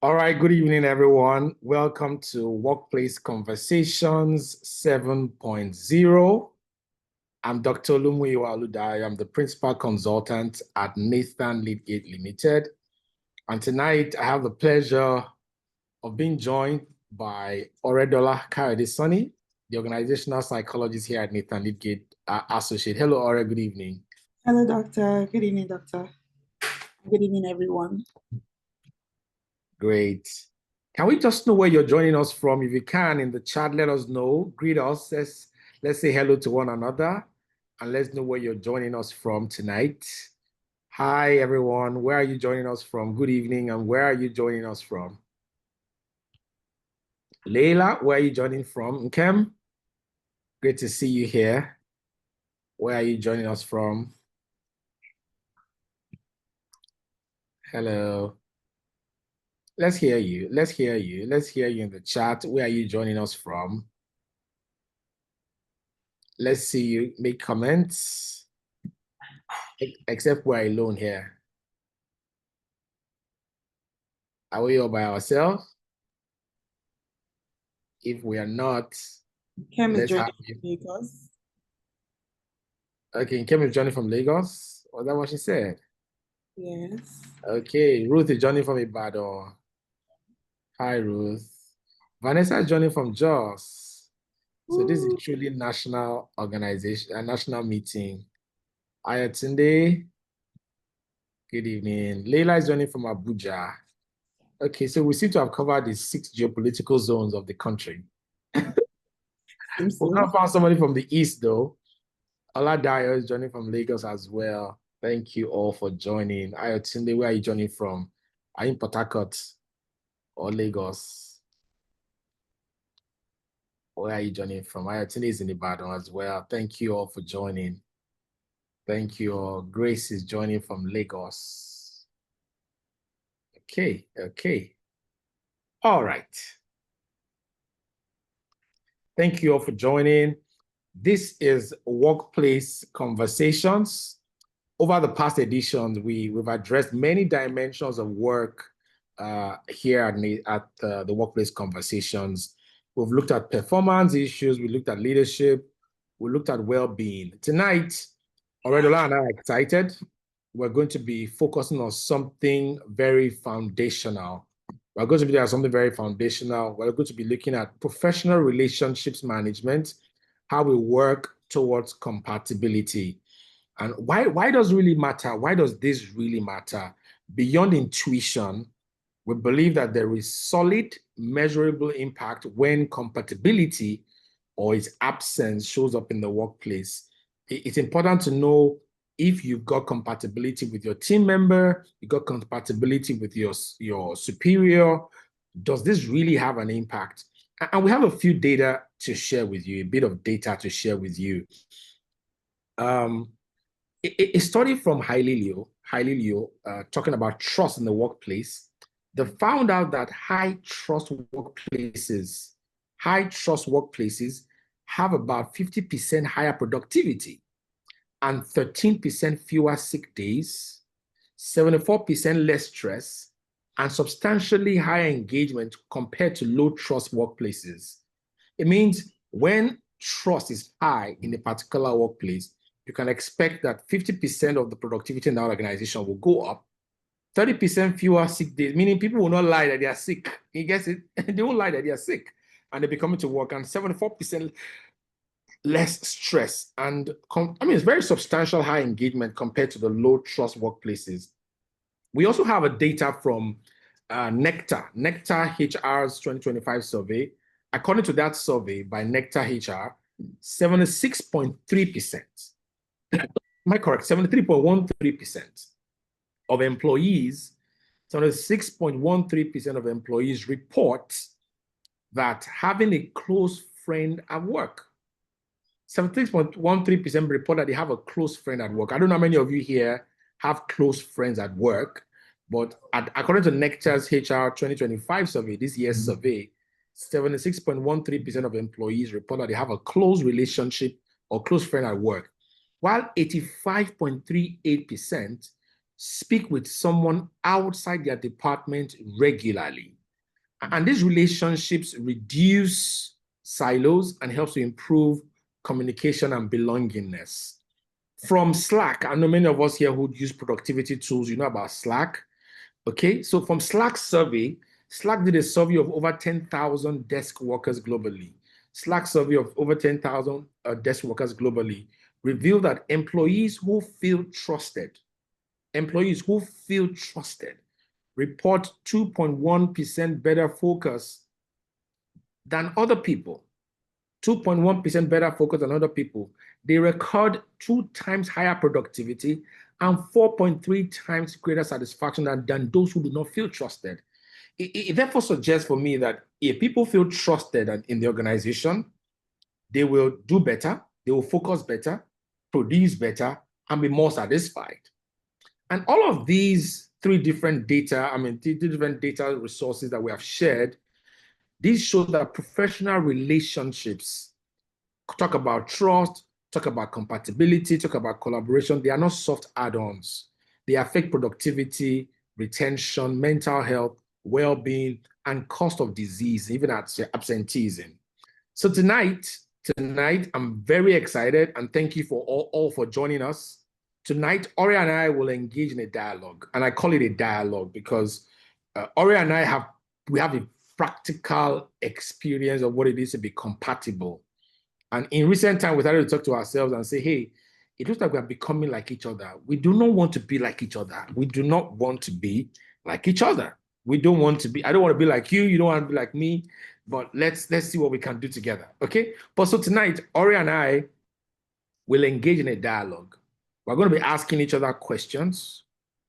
All right, good evening, everyone. Welcome to Workplace Conversations 7.0. I'm Dr. Olumuyiwa Oludayo. I'm the principal consultant at Leadgate Limited. And tonight, I have the pleasure of being joined by Oredola Kayode-Sanni, the organizational psychologist here at Leadgate Associate. Hello, Ore, good evening. Hello, Doctor. Good evening, Doctor. Good evening, everyone. Great. Can we just know where you're joining us from? If you can, in the chat, let us know. Greet us. Let's say hello to one another, and let's know where you're joining us from tonight. Hi, everyone. Where are you joining us from? Good evening, and where are you joining us from? Leila, where are you joining from? Nkem, great to see you here. Where are you joining us from? Hello. Let's hear you. Let's hear you. Let's hear you in the chat. Where are you joining us from? Let's see you make comments. Except we're alone here. Are we all by ourselves? If we are not, Kim is joining from Lagos. Okay, Kim is joining from Lagos. Was that what she said? Yes. Okay, Ruth is joining from Ibadan. Hi, Ruth. Vanessa is joining from Jos. So this is truly national organization, a national meeting. Ayatunde, good evening. Leila is joining from Abuja. Okay, so we seem to have covered the 6 geopolitical zones of the country. We've not found somebody from the east, though. Oludayo is joining from Lagos as well. Thank you all for joining. Ayatunde, where are you joining from? Are you in Port Harcourt or Lagos? Where are you joining from? Ayatunde is in Ibadan as well. Thank you all for joining. Thank you all. Grace is joining from Lagos. Okay. All right. Thank you all for joining. This is Workplace Conversations. Over the past editions, we've addressed many dimensions of work here at the Workplace Conversations. We've looked at performance issues, we looked at leadership, we looked at well-being. Tonight, Oredola and I are excited. We're going to be focusing on something very foundational. We're going to be doing something very foundational. We're going to be looking at professional relationships management, how we work towards compatibility. And why does it really matter? Why does this really matter? Beyond intuition, we believe that there is solid, measurable impact when compatibility or its absence shows up in the workplace. It's important to know if you've got compatibility with your team member, you've got compatibility with your superior. Does this really have an impact? And we have a few data to share with you, a bit of data to share with you. A study from Haillio, talking about trust in the workplace, they found out that high trust workplaces have about 50% higher productivity and 13% fewer sick days, 74% less stress, and substantially higher engagement compared to low trust workplaces. It means when trust is high in a particular workplace, you can expect that 50% of the productivity in that organization will go up, 30% fewer sick days, meaning people will not lie that they are sick. You guess it? They won't lie that they are sick and they'll be coming to work, and 74% less stress. And it's very substantial high engagement compared to the low trust workplaces. We also have a data from Nectar HR's 2025 survey. According to that survey by Nectar HR, 76.3%. Am I correct? 73.13% of employees, 76.13% of employees report that having a close friend at work. 76.13% report that they have a close friend at work. I don't know how many of you here have close friends at work, but according to Nectar's HR 2025 survey, this year's survey, 76.13% of employees report that they have a close relationship or close friend at work, while 85.38% speak with someone outside their department regularly. And these relationships reduce silos and helps to improve communication and belongingness. From Slack, I know many of us here who use productivity tools, you know about Slack. Okay, so from Slack survey, Slack did a survey of over 10,000 desk workers globally. Slack survey of over 10,000 desk workers globally revealed that employees who feel trusted report 2.1% better focus than other people. 2.1% better focus than other people. They record 2 times higher productivity and 4.3 times greater satisfaction than those who do not feel trusted. It therefore suggests for me that if people feel trusted in the organization, they will do better, they will focus better, produce better, and be more satisfied. And all of these three different data resources that we have shared, these show that professional relationships, talk about trust, talk about compatibility, talk about collaboration, they are not soft add-ons. They affect productivity, retention, mental health, well-being, and cost of disease, even absenteeism. So tonight, I'm very excited, and thank you for all for joining us. Tonight, Ori and I will engage in a dialogue, and I call it a dialogue because Ori and I have a practical experience of what it is to be compatible. And in recent time, we started to talk to ourselves and say, hey, it looks like we are becoming like each other. We do not want to be like each other. We do not want to be like each other. We don't want to be, I don't want to be like you. You don't want to be like me, but let's see what we can do together. Okay. But so tonight, Ori and I will engage in a dialogue. We're going to be asking each other questions.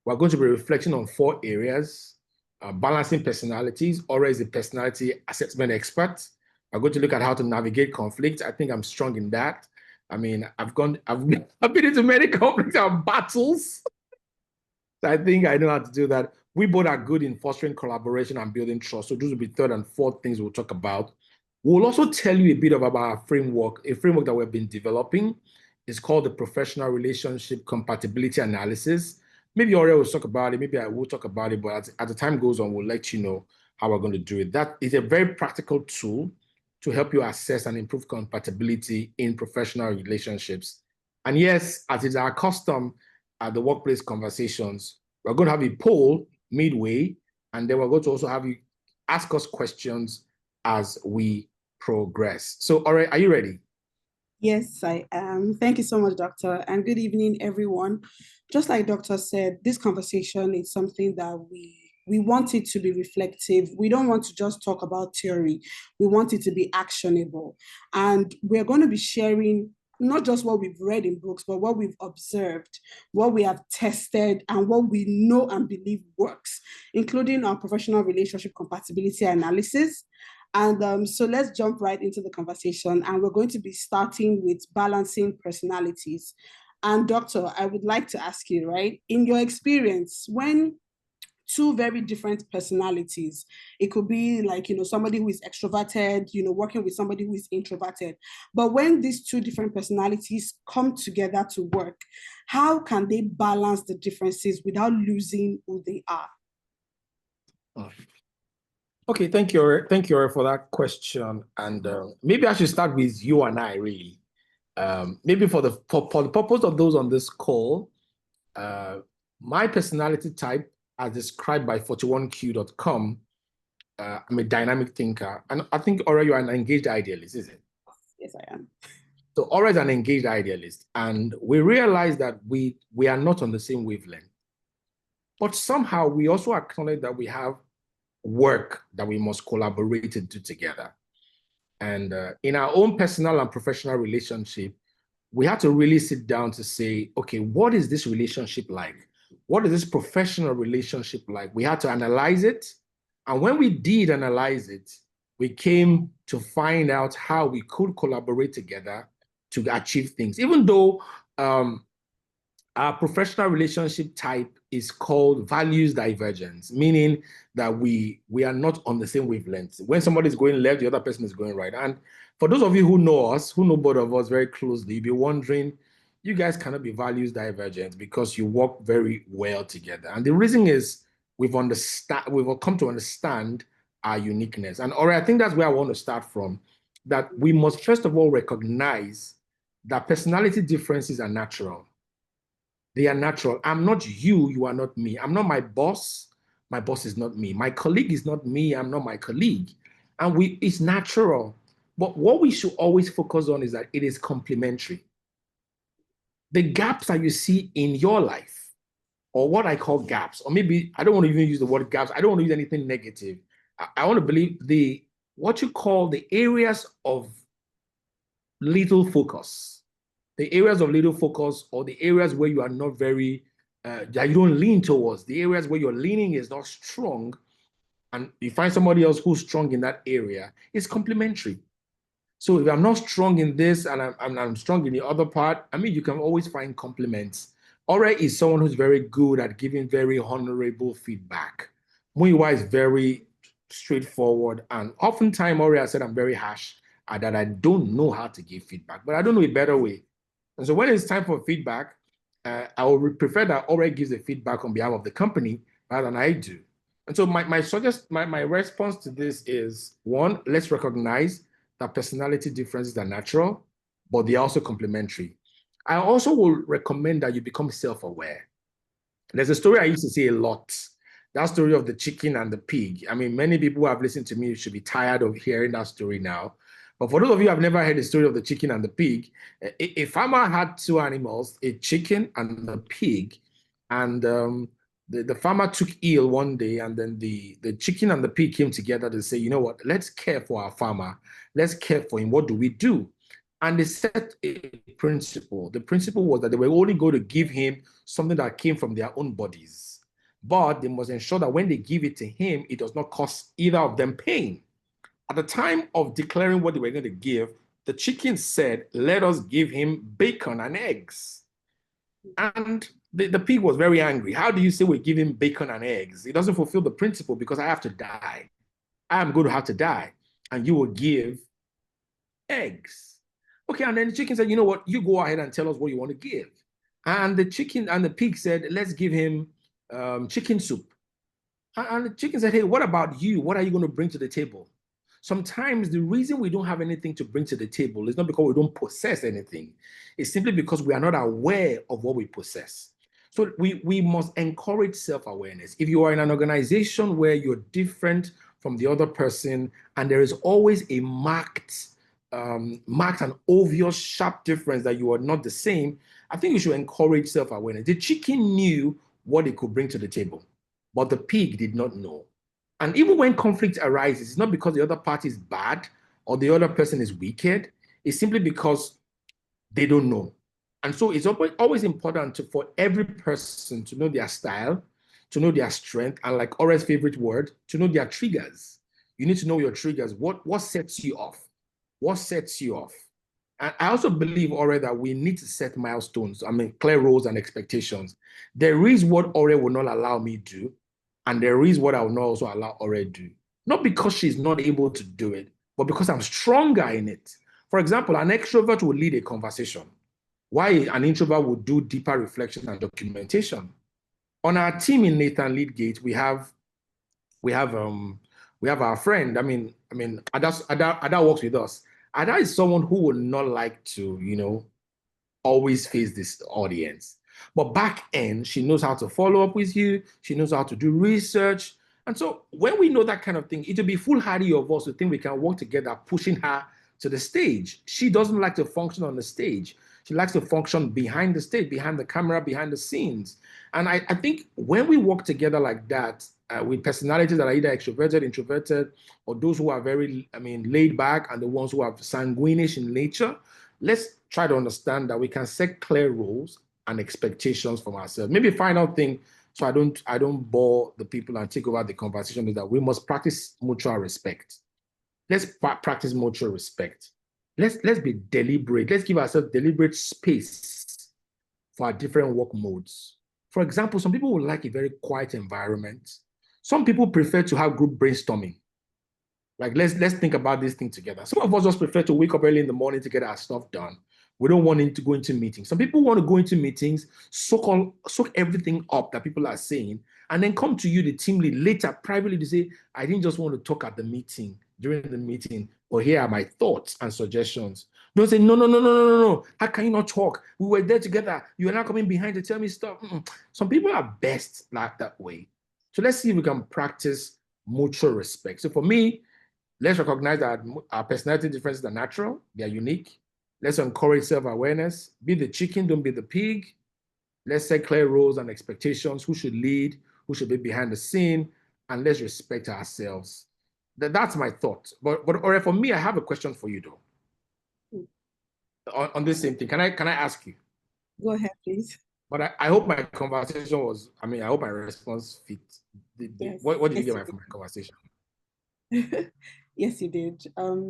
We're going to be reflecting on 4 areas: balancing personalities. Ori is a personality assessment expert. We're going to look at how to navigate conflict. I think I'm strong in that. I mean, I've been into many conflicts and battles. So I think I know how to do that. We both are good in fostering collaboration and building trust. So those will be 3rd and 4th things we'll talk about. We'll also tell you a bit about our framework, a framework that we've been developing. It's called the Professional Relationship Compatibility Analysis. Maybe Ori will talk about it. Maybe I will talk about it. But as the time goes on, we'll let you know how we're going to do it. That is a very practical tool to help you assess and improve compatibility in professional relationships. And yes, as is our custom at the workplace conversations, we're going to have a poll midway, and then we're going to also have you ask us questions as we progress. So, all right, are you ready? Yes, I am. Thank you so much, Doctor. And good evening, everyone. Just like Doctor said, this conversation is something that we want it to be reflective. We don't want to just talk about theory. We want it to be actionable. And we're going to be sharing not just what we've read in books, but what we've observed, what we have tested, and what we know and believe works, including our professional relationship compatibility analysis. And so let's jump right into the conversation. And we're going to be starting with balancing personalities. And Doctor, I would like to ask you, right, in your experience, when 2 very different personalities, it could be like, somebody who is extroverted, working with somebody who is introverted. But when these 2 different personalities come together to work, how can they balance the differences without losing who they are? Okay, thank you, Ori, for that question. And maybe I should start with you and I, really. Maybe for the purpose of those on this call, my personality type, as described by 41q.com, I'm a dynamic thinker. And I think, Ori, you are an engaged idealist, is it? Yes, I am. So Ori is an engaged idealist. And we realize that we are not on the same wavelength. But somehow we also acknowledge that we have work that we must collaborate and do together. And in our own personal and professional relationship, we had to really sit down to say, okay, what is this relationship like? What is this professional relationship like? We had to analyze it. And when we did analyze it, we came to find out how we could collaborate together to achieve things. Even though our professional relationship type is called values divergence, meaning that we are not on the same wavelength. When somebody is going left, the other person is going right. And for those of you who know us, who know both of us very closely, you'll be wondering, you guys cannot be values divergent because you work very well together. And the reason is we've come to understand our uniqueness. And Ore, I think that's where I want to start from, that we must first of all recognize that personality differences are natural. They are natural. I'm not you, you are not me. I'm not my boss is not me. My colleague is not me, I'm not my colleague. And it's natural. But what we should always focus on is that it is complementary. The gaps that you see in your life, or what I call gaps, or maybe I don't want to even use the word gaps, I don't want to use anything negative. I want to believe what you call the areas of little focus, or the areas where you are not very, that you don't lean towards, the areas where your leaning is not strong, and you find somebody else who's strong in that area, it's complementary. So if I'm not strong in this and I'm strong in the other part, I mean, you can always find compliments. Ore is someone who's very good at giving very honorable feedback. Muyiwa is very straightforward. And oftentimes, Ore has said I'm very harsh and that I don't know how to give feedback, but I don't know a better way. And so when it's time for feedback, I would prefer that Ore gives the feedback on behalf of the company rather than I do. And so my response to this is, one, let's recognize that personality differences are natural, but they are also complementary. I also will recommend that you become self-aware. There's a story I used to say a lot, that story of the chicken and the pig. I mean, many people who have listened to me should be tired of hearing that story now. But for those of you who have never heard the story of the chicken and the pig, a farmer had two animals, a chicken and a pig, and the farmer took ill one day, and then the chicken and the pig came together to say, you know what, let's care for our farmer. Let's care for him. What do we do? And they set a principle. The principle was that they were only going to give him something that came from their own bodies. But they must ensure that when they give it to him, it does not cause either of them pain. At the time of declaring what they were going to give, the chicken said, let us give him bacon and eggs. And the pig was very angry. How do you say we give him bacon and eggs? It doesn't fulfill the principle because I have to die. I am going to have to die. And you will give eggs. Okay, and then the chicken said, you know what? You go ahead and tell us what you want to give. And the chicken and the pig said, let's give him chicken soup. And the chicken said, hey, what about you? What are you going to bring to the table? Sometimes the reason we don't have anything to bring to the table is not because we don't possess anything. It's simply because we are not aware of what we possess. So we must encourage self-awareness. If you are in an organization where you're different from the other person, and there is always a marked and obvious sharp difference that you are not the same, I think you should encourage self-awareness. The chicken knew what it could bring to the table, but the pig did not know. And even when conflict arises, it's not because the other party is bad or the other person is wicked. It's simply because they don't know. And so it's always important for every person to know their style, to know their strength, and like Ore's favorite word, to know their triggers. You need to know your triggers. What sets you off? What sets you off? And I also believe, Ore, that we need to set milestones. I mean, clear roles and expectations. There is what Ore will not allow me to do, and there is what I will not also allow Ore to do. Not because she's not able to do it, but because I'm stronger in it. For example, an extrovert will lead a conversation, while an introvert will do deeper reflection and documentation. On our team in Nathan Leadgate, we have our friend. I mean, Ada works with us. Ada is someone who would not like to, always face this audience. But back end, she knows how to follow up with you. She knows how to do research. And so when we know that kind of thing, it will be foolhardy of us to think we can work together, pushing her to the stage. She doesn't like to function on the stage. She likes to function behind the stage, behind the camera, behind the scenes. And I think when we work together like that, with personalities that are either extroverted, introverted, or those who are very, laid back, and the ones who are sanguinish in nature, let's try to understand that we can set clear rules and expectations from ourselves. Maybe a final thing, so I don't bore the people and take over the conversation, is that we must practice mutual respect. Let's practice mutual respect. Let's be deliberate. Let's give ourselves deliberate space for our different work modes. For example, some people would like a very quiet environment. Some people prefer to have group brainstorming. Like, let's think about this thing together. Some of us just prefer to wake up early in the morning to get our stuff done. We don't want him to go into meetings. Some people want to go into meetings, soak everything up that people are saying, and then come to you, the team lead, later privately to say, I didn't just want to talk at the meeting, during the meeting, but here are my thoughts and suggestions. Don't say, no, no, no, no, no, no, no. How can you not talk? We were there together. You are now coming behind to tell me stuff. Some people are best like that way. So let's see if we can practice mutual respect. So for me, let's recognize that our personality differences are natural. They are unique. Let's encourage self-awareness. Be the chicken, don't be the pig. Let's set clear roles and expectations. Who should lead? Who should be behind the scene? And let's respect ourselves. That's my thought. But or for me, I have a question for you though. On this same thing, can I ask you? Go ahead, please. But I hope my conversation was, I hope my response fit. Yes. What did you get from my conversation? Yes, you did.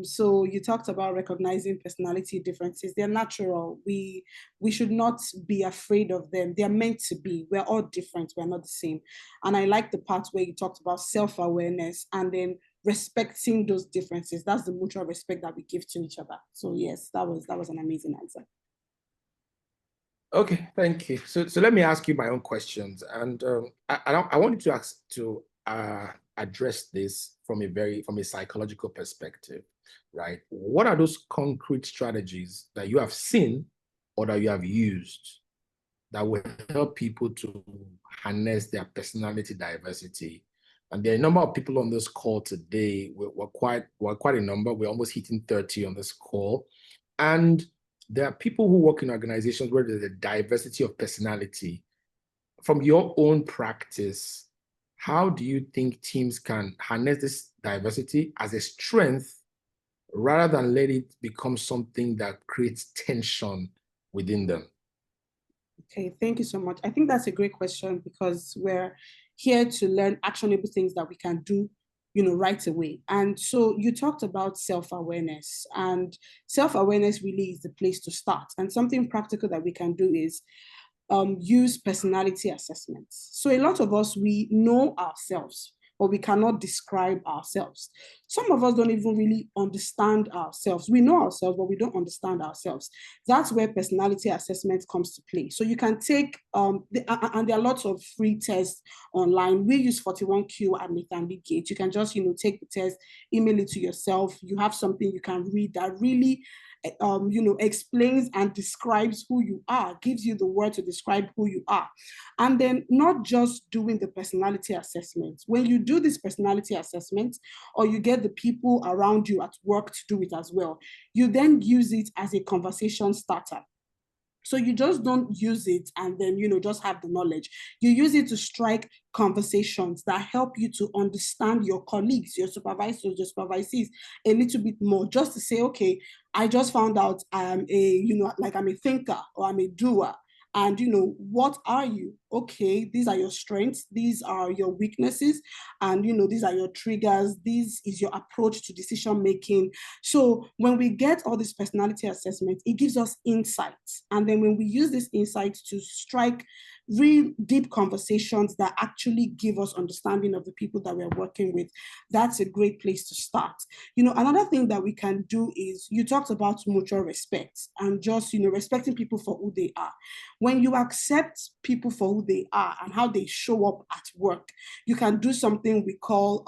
So you talked about recognizing personality differences. They're natural. We should not be afraid of them. They're meant to be. We're all different. We're not the same. And I like the part where you talked about self-awareness and then respecting those differences. That's the mutual respect that we give to each other. So yes, that was an amazing answer. Okay, thank you. So let me ask you my own questions, and I wanted to address this from a psychological perspective, right? What are those concrete strategies that you have seen or that you have used that will help people to harness their personality diversity? And there are a number of people on this call today. We're quite a number. We're almost hitting 30 on this call, and there are people who work in organizations where there's a diversity of personality. From your own practice, how do you think teams can harness this diversity as a strength rather than let it become something that creates tension within them? Okay, thank you so much. I think that's a great question because we're here to learn actionable things that we can do, right away. And so you talked about self-awareness, and self-awareness really is the place to start. And something practical that we can do is use personality assessments. So a lot of us, we know ourselves, but we cannot describe ourselves. Some of us don't even really understand ourselves. We know ourselves, but we don't understand ourselves. That's where personality assessment comes to play. So you can take, and there are lots of free tests online. We use 41Q at Leadgate. You can just, take the test, email it to yourself. You have something you can read that really explains and describes who you are, gives you the word to describe who you are. And then not just doing the personality assessment. When you do this personality assessment, or you get the people around you at work to do it as well, you then use it as a conversation starter. So you just don't use it and then, just have the knowledge. You use it to strike conversations that help you to understand your colleagues, your supervisors, your supervisees a little bit more, just to say, okay, I just found out I'm I'm a thinker or I'm a doer. And, what are you? Okay, these are your strengths. These are your weaknesses. And, these are your triggers. This is your approach to decision making. So when we get all these personality assessments, it gives us insights. And then when we use these insights to strike real deep conversations that actually give us understanding of the people that we're working with, that's a great place to start. Another thing that we can do is, you talked about mutual respect and just, respecting people for who they are. When you accept people for who they are and how they show up at work, you can do something we call,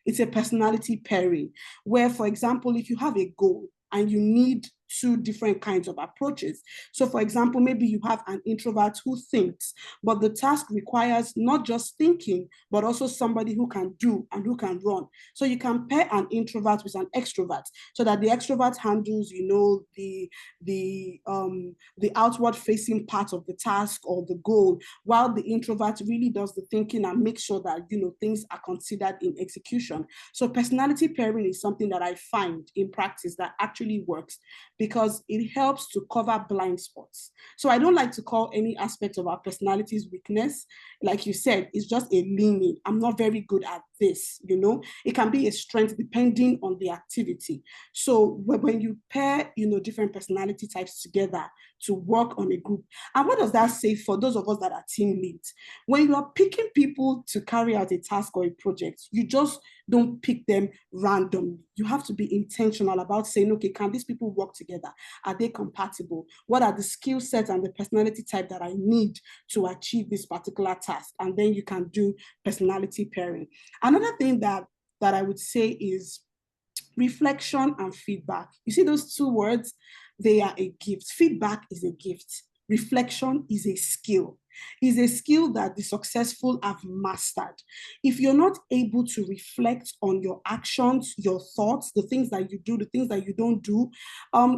it's a personality pairing, where, for example, if you have a goal and you need two different kinds of approaches. So for example, maybe you have an introvert who thinks, but the task requires not just thinking, but also somebody who can do and who can run. So you can pair an introvert with an extrovert so that the extrovert handles, the outward facing part of the task or the goal, while the introvert really does the thinking and makes sure that, things are considered in execution. So personality pairing is something that I find in practice that actually works, because it helps to cover blind spots. So I don't like to call any aspect of our personalities weakness. Like you said, it's just a leaning. I'm not very good at this, It can be a strength depending on the activity. So when you pair, different personality types together to work on a group, and what does that say for those of us that are team leads? When you are picking people to carry out a task or a project, you just Don't pick them randomly. You have to be intentional about saying, okay, can these people work together? Are they compatible? What are the skill sets and the personality type that I need to achieve this particular task? And then you can do personality pairing. Another thing that I would say is reflection and feedback. You see those two words? They are a gift. Feedback is a gift. Reflection is a skill. Is a skill that the successful have mastered. If you're not able to reflect on your actions, your thoughts, the things that you do, the things that you don't do,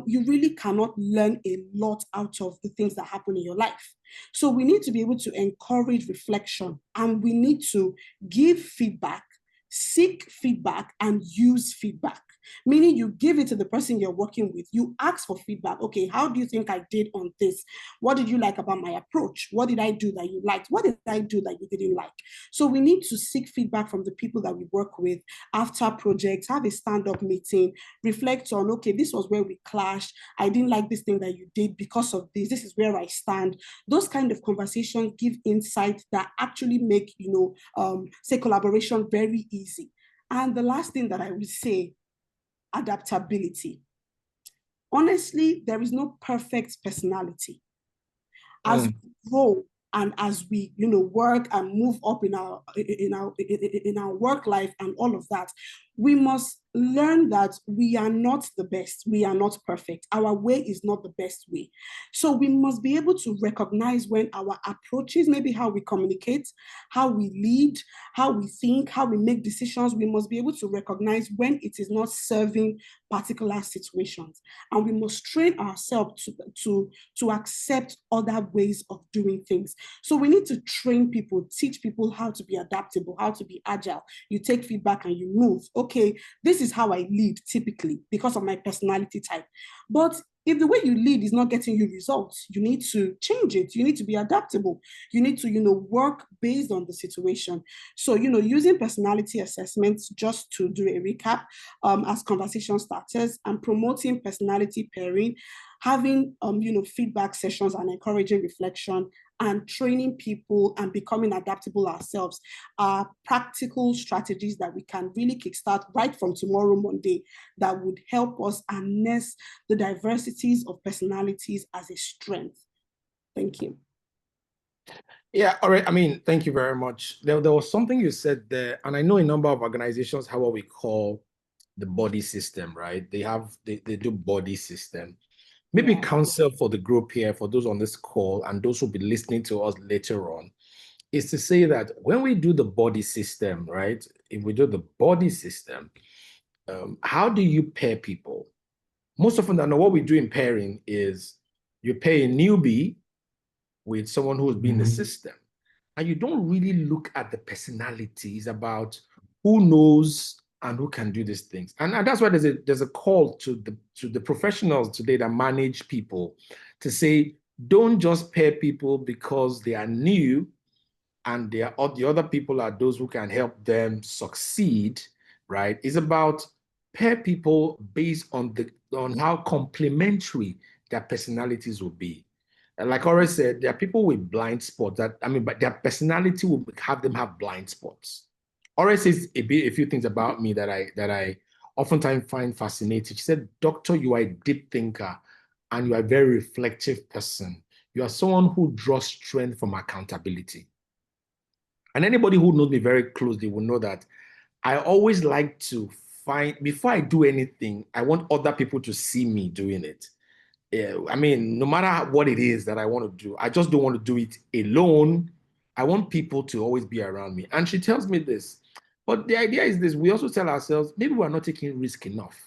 you really cannot learn a lot out of the things that happen in your life. So we need to be able to encourage reflection, and we need to give feedback, seek feedback, and use feedback. Meaning you give it to the person you're working with. You ask for feedback. Okay, how do you think I did on this? What did you like about my approach? What did I do that you liked? What did I do that you didn't like? So we need to seek feedback from the people that we work with after projects, have a stand-up meeting, reflect on, okay, this was where we clashed. I didn't like this thing that you did because of this. This is where I stand. Those kind of conversations give insight that actually make, say, collaboration very easy. And the last thing that I would say, adaptability. Honestly, there is no perfect personality. As we grow and as we, work and move up in our work life and all of that, we must learn that we are not the best. We are not perfect. Our way is not the best way. So we must be able to recognize when our approaches, maybe how we communicate, how we lead, how we think, how we make decisions, we must be able to recognize when it is not serving particular situations. And we must train ourselves to accept other ways of doing things. So we need to train people, teach people how to be adaptable, how to be agile. You take feedback and you move. Okay, this is how I lead typically because of my personality type. But if the way you lead is not getting you results, you need to change it. You need to be adaptable. You need to, work based on the situation. So, using personality assessments, just to do a recap, as conversation starters, and promoting personality pairing, having, feedback sessions and encouraging reflection, and training people and becoming adaptable ourselves are practical strategies that we can really kickstart right from tomorrow, Monday, that would help us harness the diversities of personalities as a strength. Thank you. Yeah, all right. I mean, thank you very much. There was something you said there, and I know a number of organizations have what we call the body system, right? They do body system. Maybe counsel for the group here, for those on this call and those who will be listening to us later on, is to say that when we do the body system, right? If we do the body system, how do you pair people? Most often, I know what we do in pairing is you pair a newbie with someone who's been in the system, and you don't really look at the personalities about who knows and who can do these things. And that's why there's a call to the professionals today that manage people to say, don't just pair people because they are new and the other people are those who can help them succeed, right? It's about pair people based on how complementary their personalities will be. Like Ore said, there are people with blind spots but their personality will have them have blind spots. Ore says a few things about me that I oftentimes find fascinating. She said, Doctor, you are a deep thinker and you are a very reflective person. You are someone who draws strength from accountability. And anybody who knows me very closely will know that I always like to before I do anything, I want other people to see me doing it. Yeah, I mean, no matter what it is that I want to do, I just don't want to do it alone. I want people to always be around me. And she tells me this. But the idea is this: we also tell ourselves, maybe we're not taking risk enough.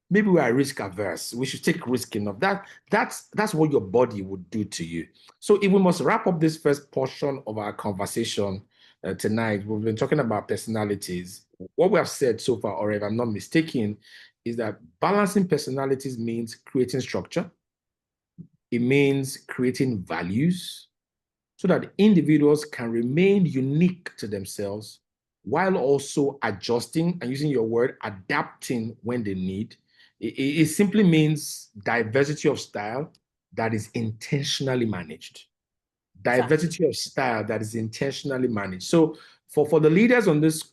Maybe we are risk averse. We should take risk enough. That's what your body would do to you. So if we must wrap up this first portion of our conversation tonight, we've been talking about personalities. What we have said so far, or if I'm not mistaken, is that balancing personalities means creating structure. It means creating values so that individuals can remain unique to themselves while also adjusting and, using your word, adapting when they need. It simply means diversity of style that is intentionally managed. diversity of style that is intentionally managed. So for the leaders on this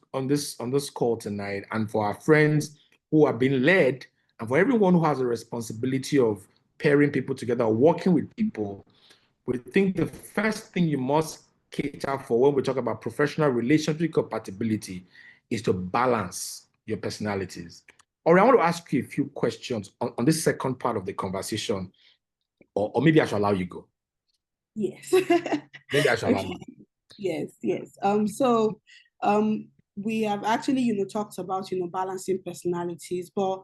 call tonight, and for our friends who are being led, and for everyone who has a responsibility of pairing people together, working with people, we think the first thing you must cater for when we talk about professional relationship compatibility is to balance your personalities. Or I want to ask you a few questions on this second part of the conversation, or maybe I should allow you go. Yes. Maybe I should allow you. Yes, yes. We have actually, talked about, balancing personalities, but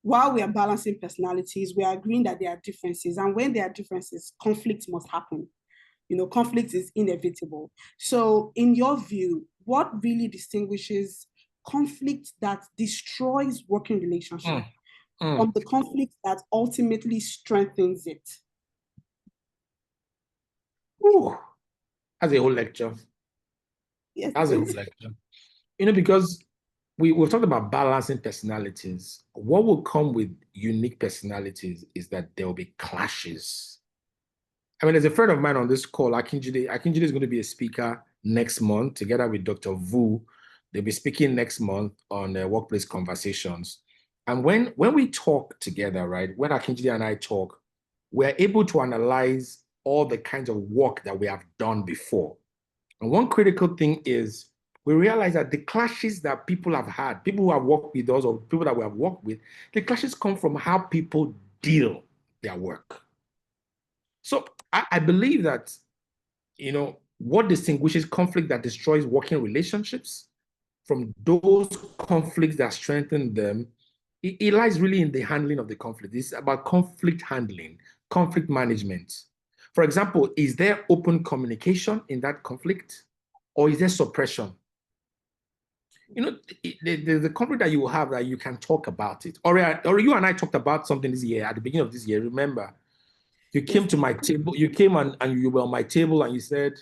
while we are balancing personalities, we are agreeing that there are differences. And when there are differences, conflict must happen. Conflict is inevitable. So in your view, what really distinguishes conflict that destroys working relationship from the conflict that ultimately strengthens it? Ooh, that's a whole lecture. Yes, That's a whole lecture. Because we've talked about balancing personalities. What will come with unique personalities is that there will be clashes. I mean, there's a friend of mine on this call, Akinjide. Akinjide is going to be a speaker next month together with Dr. Vu. They'll be speaking next month on workplace conversations. And when we talk together, right, when Akinjide and I talk, we're able to analyze all the kinds of work that we have done before. And one critical thing is we realize that the clashes that people have had, people who have worked with us or people that we have worked with, the clashes come from how people deal their work. So I believe that, what distinguishes conflict that destroys working relationships from those conflicts that strengthen them, it lies really in the handling of the conflict. It's about conflict handling, conflict management. For example, is there open communication in that conflict, or is there suppression? The conflict that you will have, that you can talk about it. Or you and I talked about something this year, at the beginning of this year, remember? You came to my table, you came and you were on my table and you said,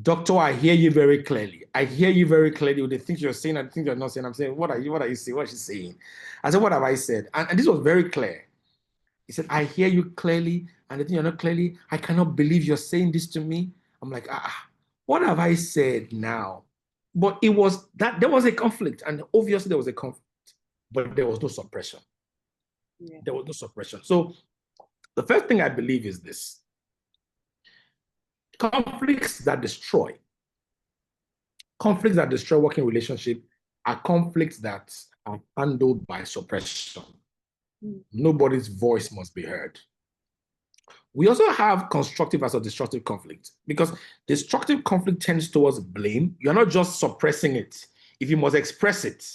Doctor, I hear you very clearly. I hear you very clearly with the things you're saying and the things you're not saying. I'm saying, what are you saying? What is she saying? I said, what have I said? And this was very clear. He said, I hear you clearly, and the thing you're not clearly, I cannot believe you're saying this to me. I'm like, what have I said now? But it was that there was a conflict, and obviously there was a conflict, but there was no suppression. Yeah. There was no suppression. So the first thing I believe is this: conflicts that destroy working relationship are conflicts that are handled by suppression. Nobody's voice must be heard. We also have constructive versus destructive conflict, because destructive conflict tends towards blame. You're not just suppressing it, if you must express it,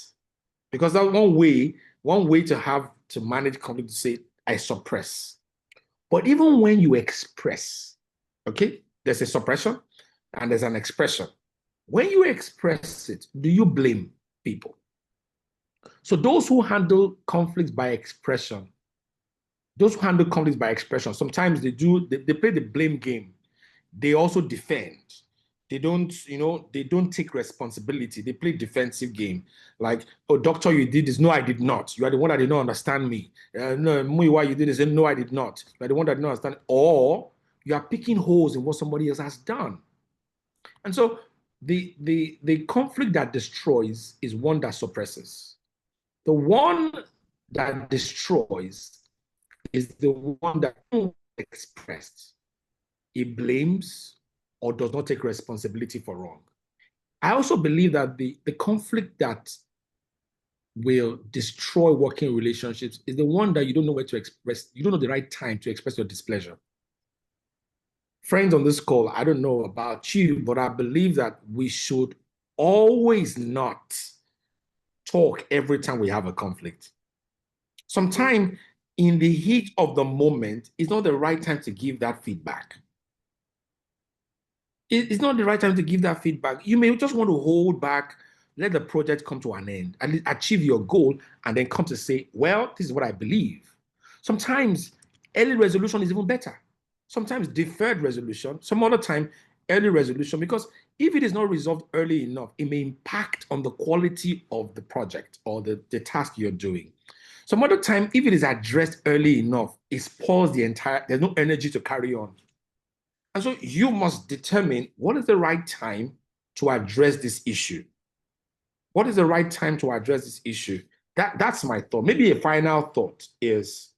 because that's one way to manage conflict, to say, I suppress. But even when you express, okay, there's a suppression and there's an expression. When you express it, do you blame people? So those who handle conflicts by expression, sometimes they play the blame game. They also defend. They don't take responsibility. They play defensive game. Like, oh, doctor, you did this. No, I did not. You are the one that did not understand me. No, Muyiwa, you did this. No, I did not. You are the one that did not understand. Or you are picking holes in what somebody else has done. And so the conflict that destroys is one that suppresses. The one that destroys is the one that expressed. It blames or does not take responsibility for wrong. I also believe that the conflict that will destroy working relationships is the one that you don't know where to express, you don't know the right time to express your displeasure. Friends on this call, I don't know about you, but I believe that we should always not talk every time we have a conflict. Sometimes in the heat of the moment, it's not the right time to give that feedback. It's not the right time to give that feedback. You may just want to hold back, let the project come to an end, at least achieve your goal, and then come to say, well, this is what I believe. Sometimes early resolution is even better. Sometimes deferred resolution, some other time early resolution, because if it is not resolved early enough, it may impact on the quality of the project or the task you're doing. Some other time, if it is addressed early enough, it spoils there's no energy to carry on. And so you must determine what is the right time to address this issue. What is the right time to address this issue? That's my thought. Maybe a final thought is,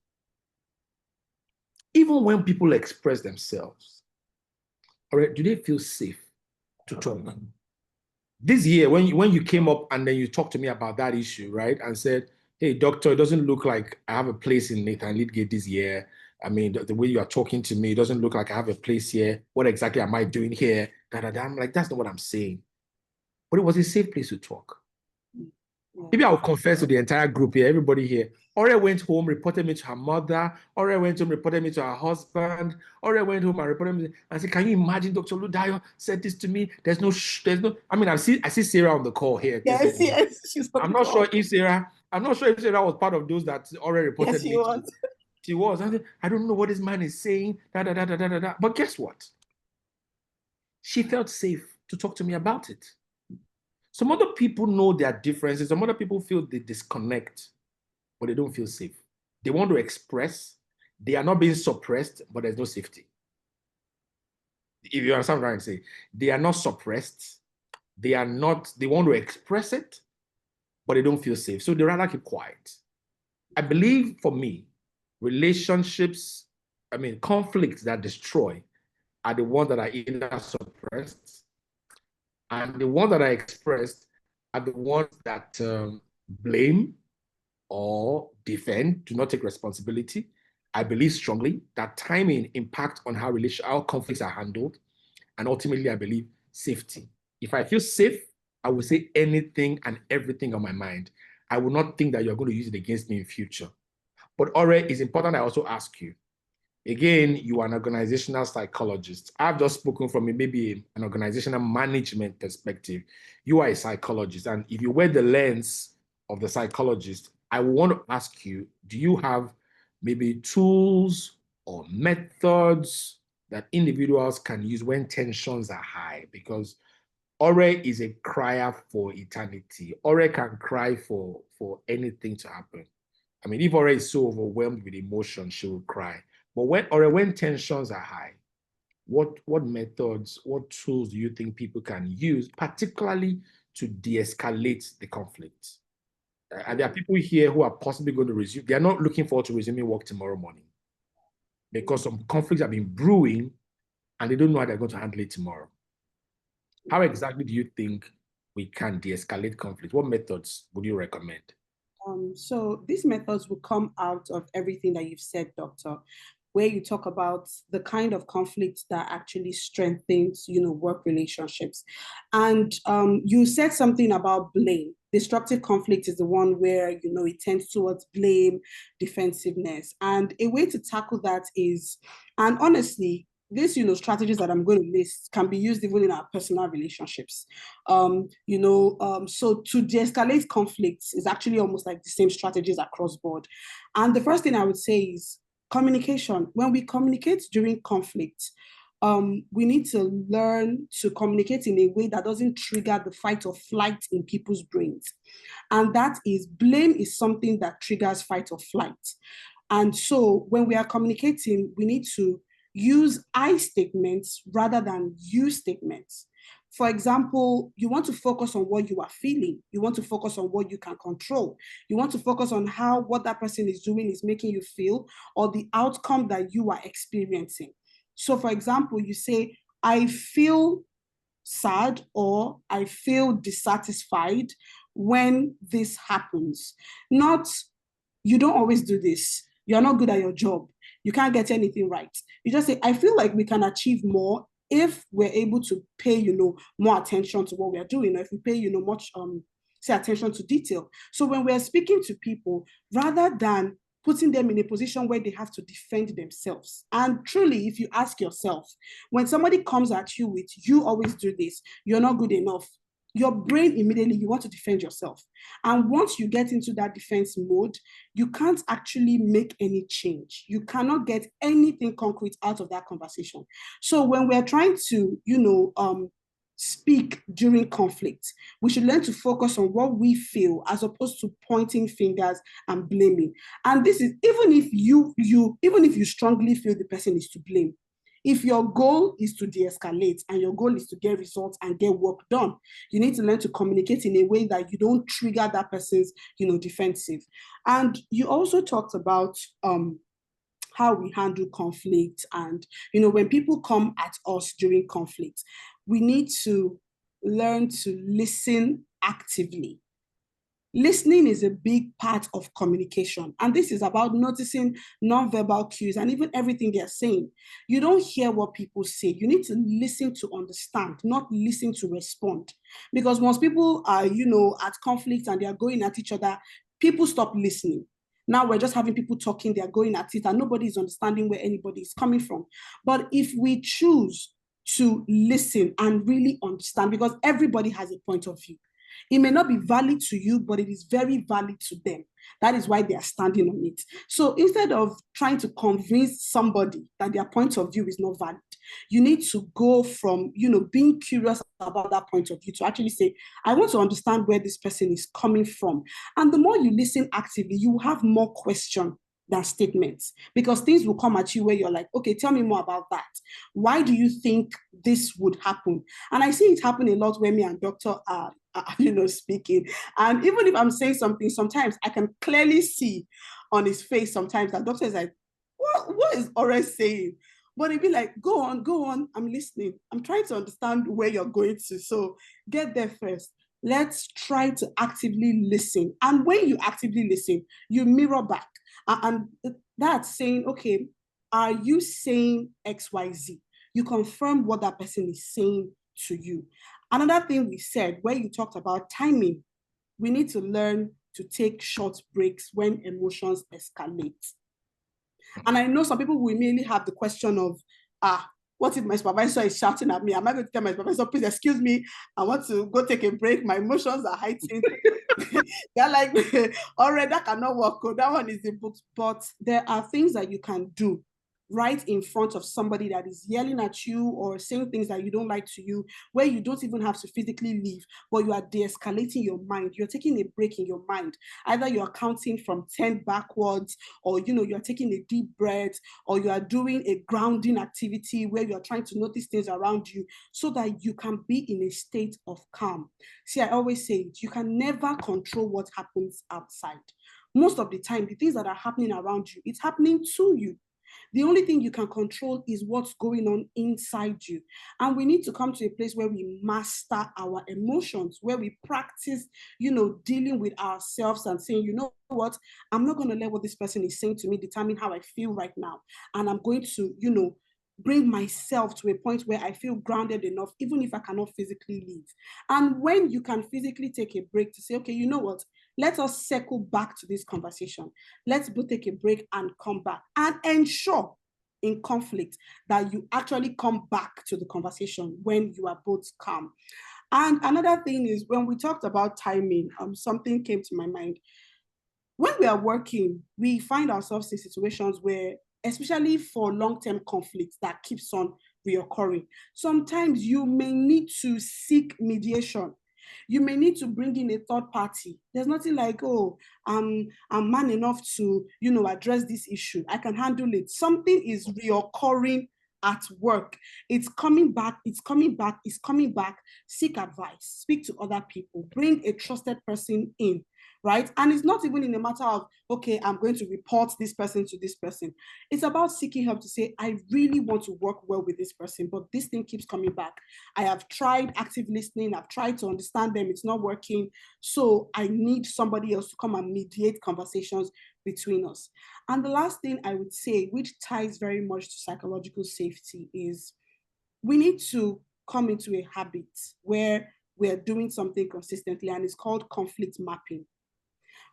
even when people express themselves, all right, do they feel safe to talk? This year, when you came up and then you talked to me about that issue, right, and said, hey, doctor, it doesn't look like I have a place in Nathan Leadgate this year. I mean, the way you are talking to me, it doesn't look like I have a place here. What exactly am I doing here? Da, da, da. I'm like, that's not what I'm saying. But it was a safe place to talk. Maybe I'll confess to the entire group here, everybody here. Ore went home, reported me to her mother. Ore went home, reported me to her husband. Ore went home and reported me and said, can you imagine Dr. Oludayo said this to me? There's no, I mean, I see Sarah on the call here. Yes, yes. I'm not sure if Sarah was part of those that already reported yes, me to. She was. I don't know what this man is saying. Da, da, da, da, da, da. But guess what? She felt safe to talk to me about it. Some other people know their differences. Some other people feel they disconnect, but they don't feel safe. They want to express. They are not being suppressed, but there's no safety. If you understand what I'm trying to say, they are not suppressed. They want to express it, but they don't feel safe. So they rather keep quiet. I believe for me, relationships, conflicts that destroy are the ones that are either suppressed, and the ones that are expressed are the ones that blame or defend, do not take responsibility. I believe strongly that timing impacts on how conflicts are handled. And ultimately, I believe safety. If I feel safe, I will say anything and everything on my mind. I will not think that you're going to use it against me in future. But Ore, it's important I also ask you, again, you are an organizational psychologist. I've just spoken from maybe an organizational management perspective. You are a psychologist. And if you wear the lens of the psychologist, I want to ask you, do you have maybe tools or methods that individuals can use when tensions are high? Because Ore is a crier for eternity. Ore can cry for anything to happen. I mean, if Ore is so overwhelmed with emotion, she will cry. But when tensions are high, what methods, what tools do you think people can use, particularly to de-escalate the conflict? And there are people here who are possibly going to resume. They are not looking forward to resuming work tomorrow morning because some conflicts have been brewing and they don't know how they're going to handle it tomorrow. How exactly do you think we can de-escalate conflict? What methods would you recommend? So these methods will come out of everything that you've said, Doctor, where you talk about the kind of conflict that actually strengthens, work relationships. And you said something about blame. Destructive conflict is the one where, it tends towards blame, defensiveness. And a way to tackle that is, and honestly, these, strategies that I'm going to list can be used even in our personal relationships. So to de-escalate conflicts is actually almost like the same strategies across board. And the first thing I would say is communication. When we communicate during conflict, we need to learn to communicate in a way that doesn't trigger the fight or flight in people's brains. And that is, blame is something that triggers fight or flight. And so when we are communicating, we need to use I statements rather than you statements. For example, you want to focus on what you are feeling. You want to focus on what you can control. You want to focus on how what that person is doing is making you feel or the outcome that you are experiencing. So for example, you say, I feel sad or I feel dissatisfied when this happens. Not, you don't always do this. You're not good at your job. You can't get anything right. You just say, I feel like we can achieve more if we're able to pay, more attention to what we're doing, or if we pay, much, say attention to detail. So when we're speaking to people, rather than putting them in a position where they have to defend themselves. And truly, if you ask yourself, when somebody comes at you with, you always do this, you're not good enough, your brain immediately, you want to defend yourself. And once you get into that defense mode, you can't actually make any change. You cannot get anything concrete out of that conversation. So when we're trying to, speak during conflict, we should learn to focus on what we feel as opposed to pointing fingers and blaming. And this is even if you strongly feel the person is to blame. If your goal is to de-escalate and your goal is to get results and get work done, you need to learn to communicate in a way that you don't trigger that person's, defensive. And you also talked about how we handle conflict. And, when people come at us during conflict, we need to learn to listen actively. Listening is a big part of communication. And this is about noticing nonverbal cues and even everything they're saying. You don't hear what people say. You need to listen to understand, not listen to respond. Because once people are, at conflict and they are going at each other, people stop listening. Now we're just having people talking, they're going at it, and nobody is understanding where anybody is coming from. But if we choose to listen and really understand, because everybody has a point of view. It may not be valid to you, but it is very valid to them. That is why they are standing on it. So instead of trying to convince somebody that their point of view is not valid, you need to go from, being curious about that point of view to actually say, I want to understand where this person is coming from. And the more you listen actively, you will have more questions than statements, because things will come at you where you're like, okay, tell me more about that. Why do you think this would happen? And I see it happen a lot when me and Doctor are speaking. And even if I'm saying something, sometimes I can clearly see on his face sometimes that Doctor is like, what is Ore saying? But it'd be like, go on, I'm listening. I'm trying to understand where you're going to. So get there first. Let's try to actively listen. And when you actively listen, you mirror back. And that's saying, okay, are you saying X, Y, Z? You confirm what that person is saying to you. Another thing we said, where you talked about timing, we need to learn to take short breaks when emotions escalate. And I know some people will immediately have the question of, what if my supervisor is shouting at me? Am I going to tell my supervisor, please excuse me, I want to go take a break, my emotions are heightened? They're like, already that cannot work, that one is in books. But there are things that you can do right in front of somebody that is yelling at you or saying things that you don't like to you, where you don't even have to physically leave, but you are de-escalating your mind. You're taking a break in your mind. Either you're counting from 10 backwards, or you're taking a deep breath, or you are doing a grounding activity where you're trying to notice things around you so that you can be in a state of calm. See, I always say it, you can never control what happens outside. Most of the time, the things that are happening around you, it's happening to you. The only thing you can control is what's going on inside you. And we need to come to a place where we master our emotions, where we practice, dealing with ourselves and saying, you know what, I'm not going to let what this person is saying to me determine how I feel right now. And I'm going to, bring myself to a point where I feel grounded enough, even if I cannot physically leave. And when you can physically take a break to say, okay, you know what, let us circle back to this conversation. Let's both take a break and come back, and ensure in conflict that you actually come back to the conversation when you are both calm. And another thing is, when we talked about timing, something came to my mind. When we are working, we find ourselves in situations where, especially for long-term conflicts that keeps on reoccurring, sometimes you may need to seek mediation. You may need to bring in a third party. There's nothing like, oh, I'm man enough to, address this issue. I can handle it. Something is reoccurring at work. It's coming back. Seek advice. Speak to other people. Bring a trusted person in. Right? And it's not even in a matter of, okay, I'm going to report this person to this person. It's about seeking help to say, I really want to work well with this person, but this thing keeps coming back. I have tried active listening. I've tried to understand them. It's not working. So I need somebody else to come and mediate conversations between us. And the last thing I would say, which ties very much to psychological safety, is we need to come into a habit where we're doing something consistently, and it's called conflict mapping,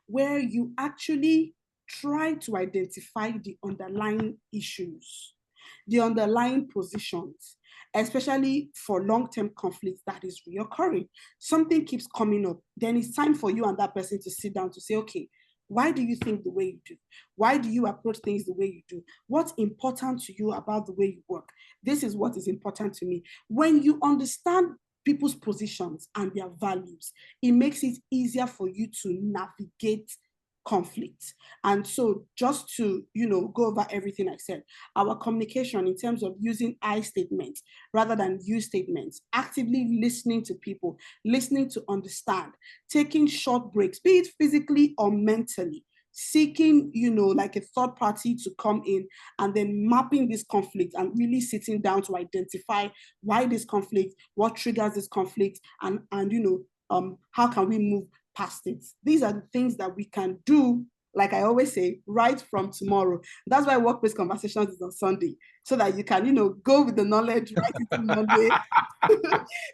where you actually try to identify the underlying issues, the underlying positions, especially for long-term conflicts that is reoccurring. Something keeps coming up. Then it's time for you and that person to sit down to say, okay, why do you think the way you do? Why do you approach things the way you do? What's important to you about the way you work? This is what is important to me. When you understand people's positions and their values, it makes it easier for you to navigate conflict. And so just to, go over everything I said, our communication in terms of using I statements rather than you statements, actively listening to people, listening to understand, taking short breaks, be it physically or mentally, seeking, like a third party to come in and then mapping this conflict and really sitting down to identify why this conflict, what triggers this conflict, and how can we move past it. These are the things that we can do, like I always say, right from tomorrow. That's why workplace conversations is on Sunday, so that you can, go with the knowledge right into Monday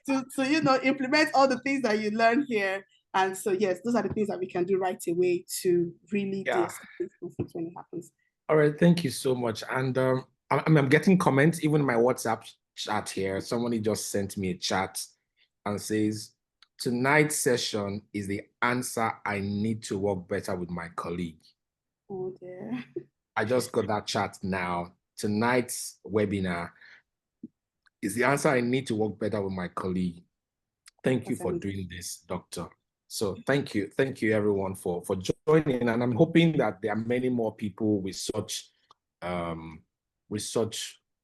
to implement all the things that you learn here. And so, yes, those are the things that we can do right away to really de-escalate conflict when it happens. All right, thank you so much. And I'm getting comments, even in my WhatsApp chat here. Somebody just sent me a chat and says, tonight's session is the answer I need to work better with my colleague. Oh dear. I just got that chat now. Tonight's webinar is the answer I need to work better with my colleague. Thank you for doing this, Doctor. So thank you everyone for joining, and I'm hoping that there are many more people with such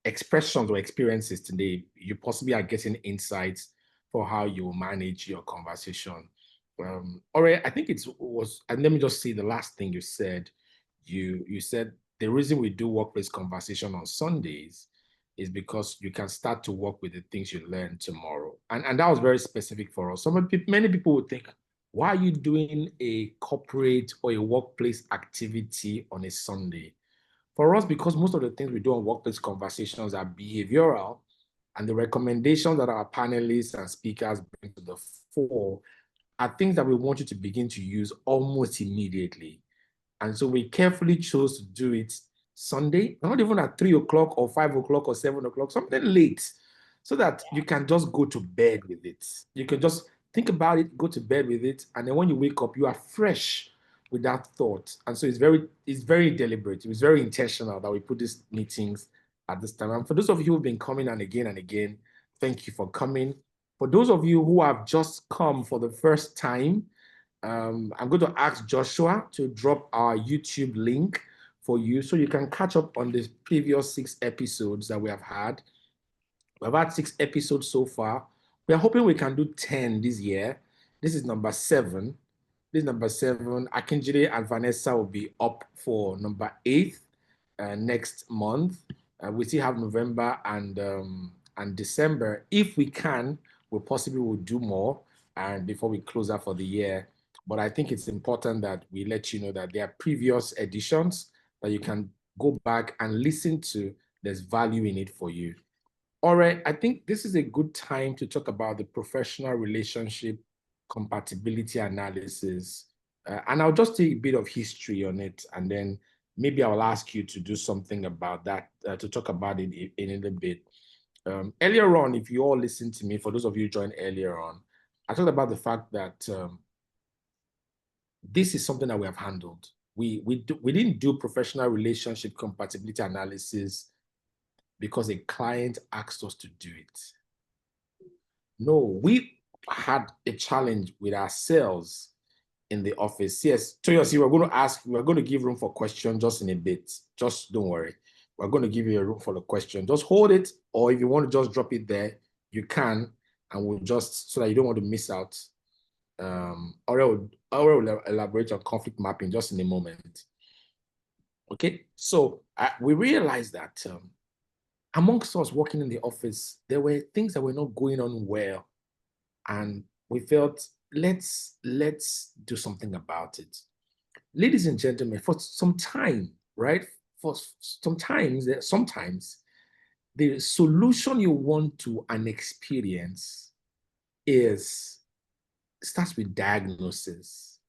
expressions or experiences today. You possibly are getting insights for how you manage your conversation. All right, I think and let me just see the last thing you said. You said the reason we do workplace conversation on Sundays is because you can start to work with the things you learn tomorrow. And that was very specific for us. Many people would think, why are you doing a corporate or a workplace activity on a Sunday? For us, because most of the things we do on workplace conversations are behavioral, and the recommendations that our panelists and speakers bring to the fore are things that we want you to begin to use almost immediately. And so we carefully chose to do it Sunday, not even at 3 o'clock or 5 o'clock or 7 o'clock, something late, so that you can just go to bed with it. You can just think about it, go to bed with it, and then when you wake up, you are fresh with that thought. And so it's very deliberate. It was very intentional that we put these meetings at this time. And for those of you who've been coming and again, thank you for coming. For those of you who have just come for the first time, I'm going to ask Joshua to drop our YouTube link for you so you can catch up on the previous 6 episodes that we have had. We've had 6 episodes so far. We are hoping we can do 10 this year. This is number 7. Akinjide and Vanessa will be up for number 8 next month. We still have November and December. If we can, we possibly will do more and before we close out for the year. But I think it's important that we let you know that there are previous editions that you can go back and listen to. There's value in it for you. All right, I think this is a good time to talk about the professional relationship compatibility analysis. And I'll just take a bit of history on it, and then maybe I'll ask you to do something about that, to talk about it in a little bit. Earlier on, if you all listened to me, for those of you who joined earlier on, I talked about the fact that this is something that we have handled. We didn't do professional relationship compatibility analysis because a client asked us to do it. No, we had a challenge with ourselves in the office. Yes, Toyosi, we're going to give room for questions just in a bit. Just don't worry. We're going to give you a room for the question. Just hold it, or if you want to just drop it there, you can, and we'll just, so that you don't want to miss out. Aurel will elaborate on conflict mapping just in a moment. Okay, so we realized that amongst us working in the office, there were things that were not going on well, and we felt let's do something about it. Ladies and gentlemen, for some time, right? For sometimes the solution you want to an experience starts with diagnosis.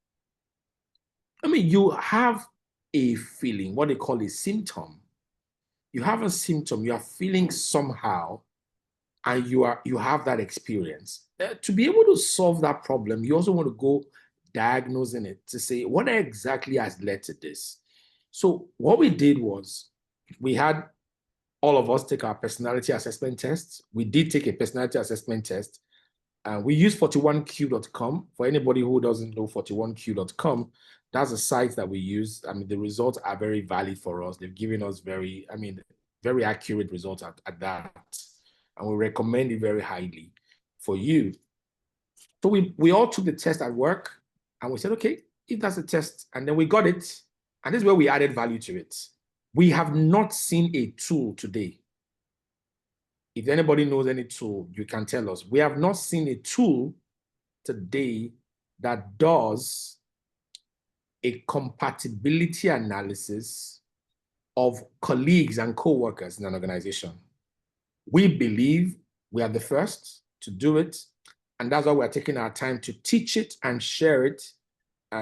I mean, you have a feeling, what they call a symptom. You have a symptom, you are feeling somehow, and you have that experience. To be able to solve that problem, you also want to go diagnosing it to say, what exactly has led to this? So what we did was, we had all of us take our personality assessment tests. We did take a personality assessment test. We use 41q.com. For anybody who doesn't know 41q.com, that's a site that we use. I mean, the results are very valid for us. They've given us very accurate results at that. And we recommend it very highly for you. So we all took the test at work and we said, okay, if that's a test, and then we got it. And this is where we added value to it. We have not seen a tool today. If anybody knows any tool, you can tell us. We have not seen a tool today that does a compatibility analysis of colleagues and co-workers in an organization. We believe we are the first to do it, and that's why we're taking our time to teach it and share it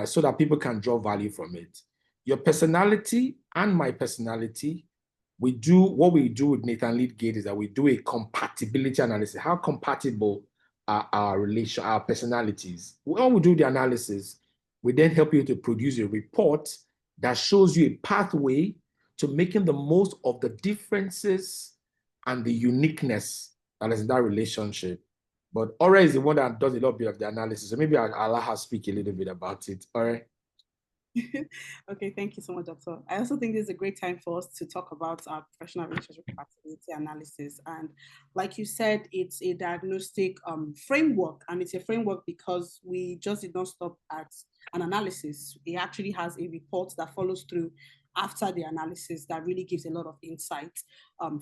so that people can draw value from it. Your personality and my personality, what we do with Nathan Leadgate is that we do a compatibility analysis. How compatible are our personalities? When we do the analysis, we then help you to produce a report that shows you a pathway to making the most of the differences and the uniqueness that is in that relationship. But Ore is the one that does a little bit of the analysis. So maybe I'll let her speak a little bit about it. Ore? Okay, thank you so much, Doctor. I also think this is a great time for us to talk about our professional relationship compatibility analysis. And like you said, it's a diagnostic framework, and it's a framework because we just did not stop at an analysis. It actually has a report that follows through after the analysis that really gives a lot of insight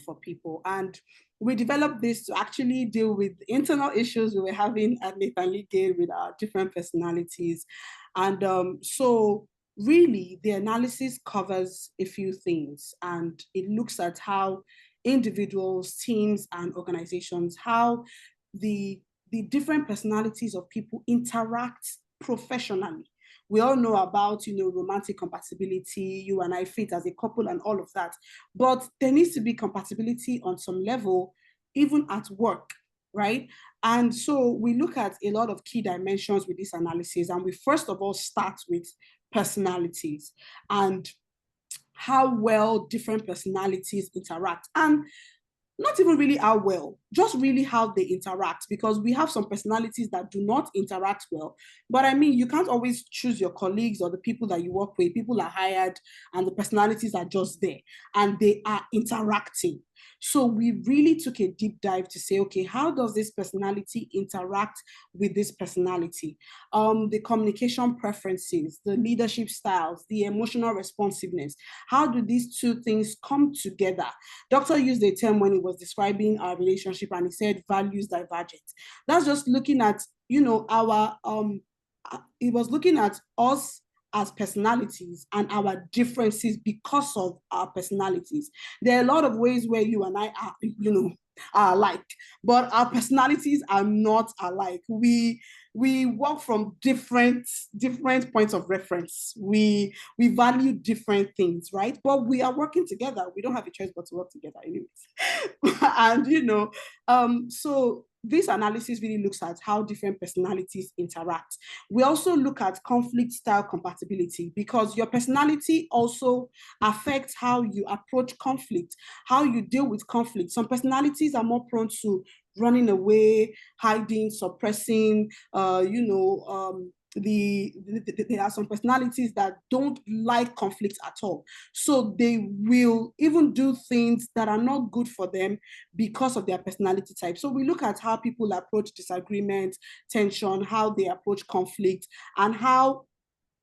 for people. And we developed this to actually deal with internal issues we were having at Nathan Leadgate with our different personalities. And so really, the analysis covers a few things, and it looks at how individuals, teams, and organizations, how the different personalities of people interact professionally. We all know about, romantic compatibility, you and I fit as a couple and all of that, but there needs to be compatibility on some level, even at work, right? And so we look at a lot of key dimensions with this analysis, and we first of all start with personalities and how well different personalities interact. And not even really how well, just really how they interact, because we have some personalities that do not interact well. But I mean, you can't always choose your colleagues or the people that you work with. People are hired and the personalities are just there and they are interacting. So we really took a deep dive to say, okay, how does this personality interact with this personality? The communication preferences, the leadership styles, the emotional responsiveness. How do these two things come together? Doctor used a term when he was describing our relationship, and he said values divergent. That's just looking at, our, he was looking at us as personalities and our differences because of our personalities. There are a lot of ways where you and I are alike, but our personalities are not alike. We work from different points of reference. We value different things, right? But we are working together. We don't have a choice but to work together anyways. And so this analysis really looks at how different personalities interact. We also look at conflict style compatibility, because your personality also affects how you approach conflict, how you deal with conflict. Some personalities are more prone to running away, hiding, suppressing, there are some personalities that don't like conflict at all. So they will even do things that are not good for them because of their personality type. So we look at how people approach disagreement, tension, how they approach conflict, and how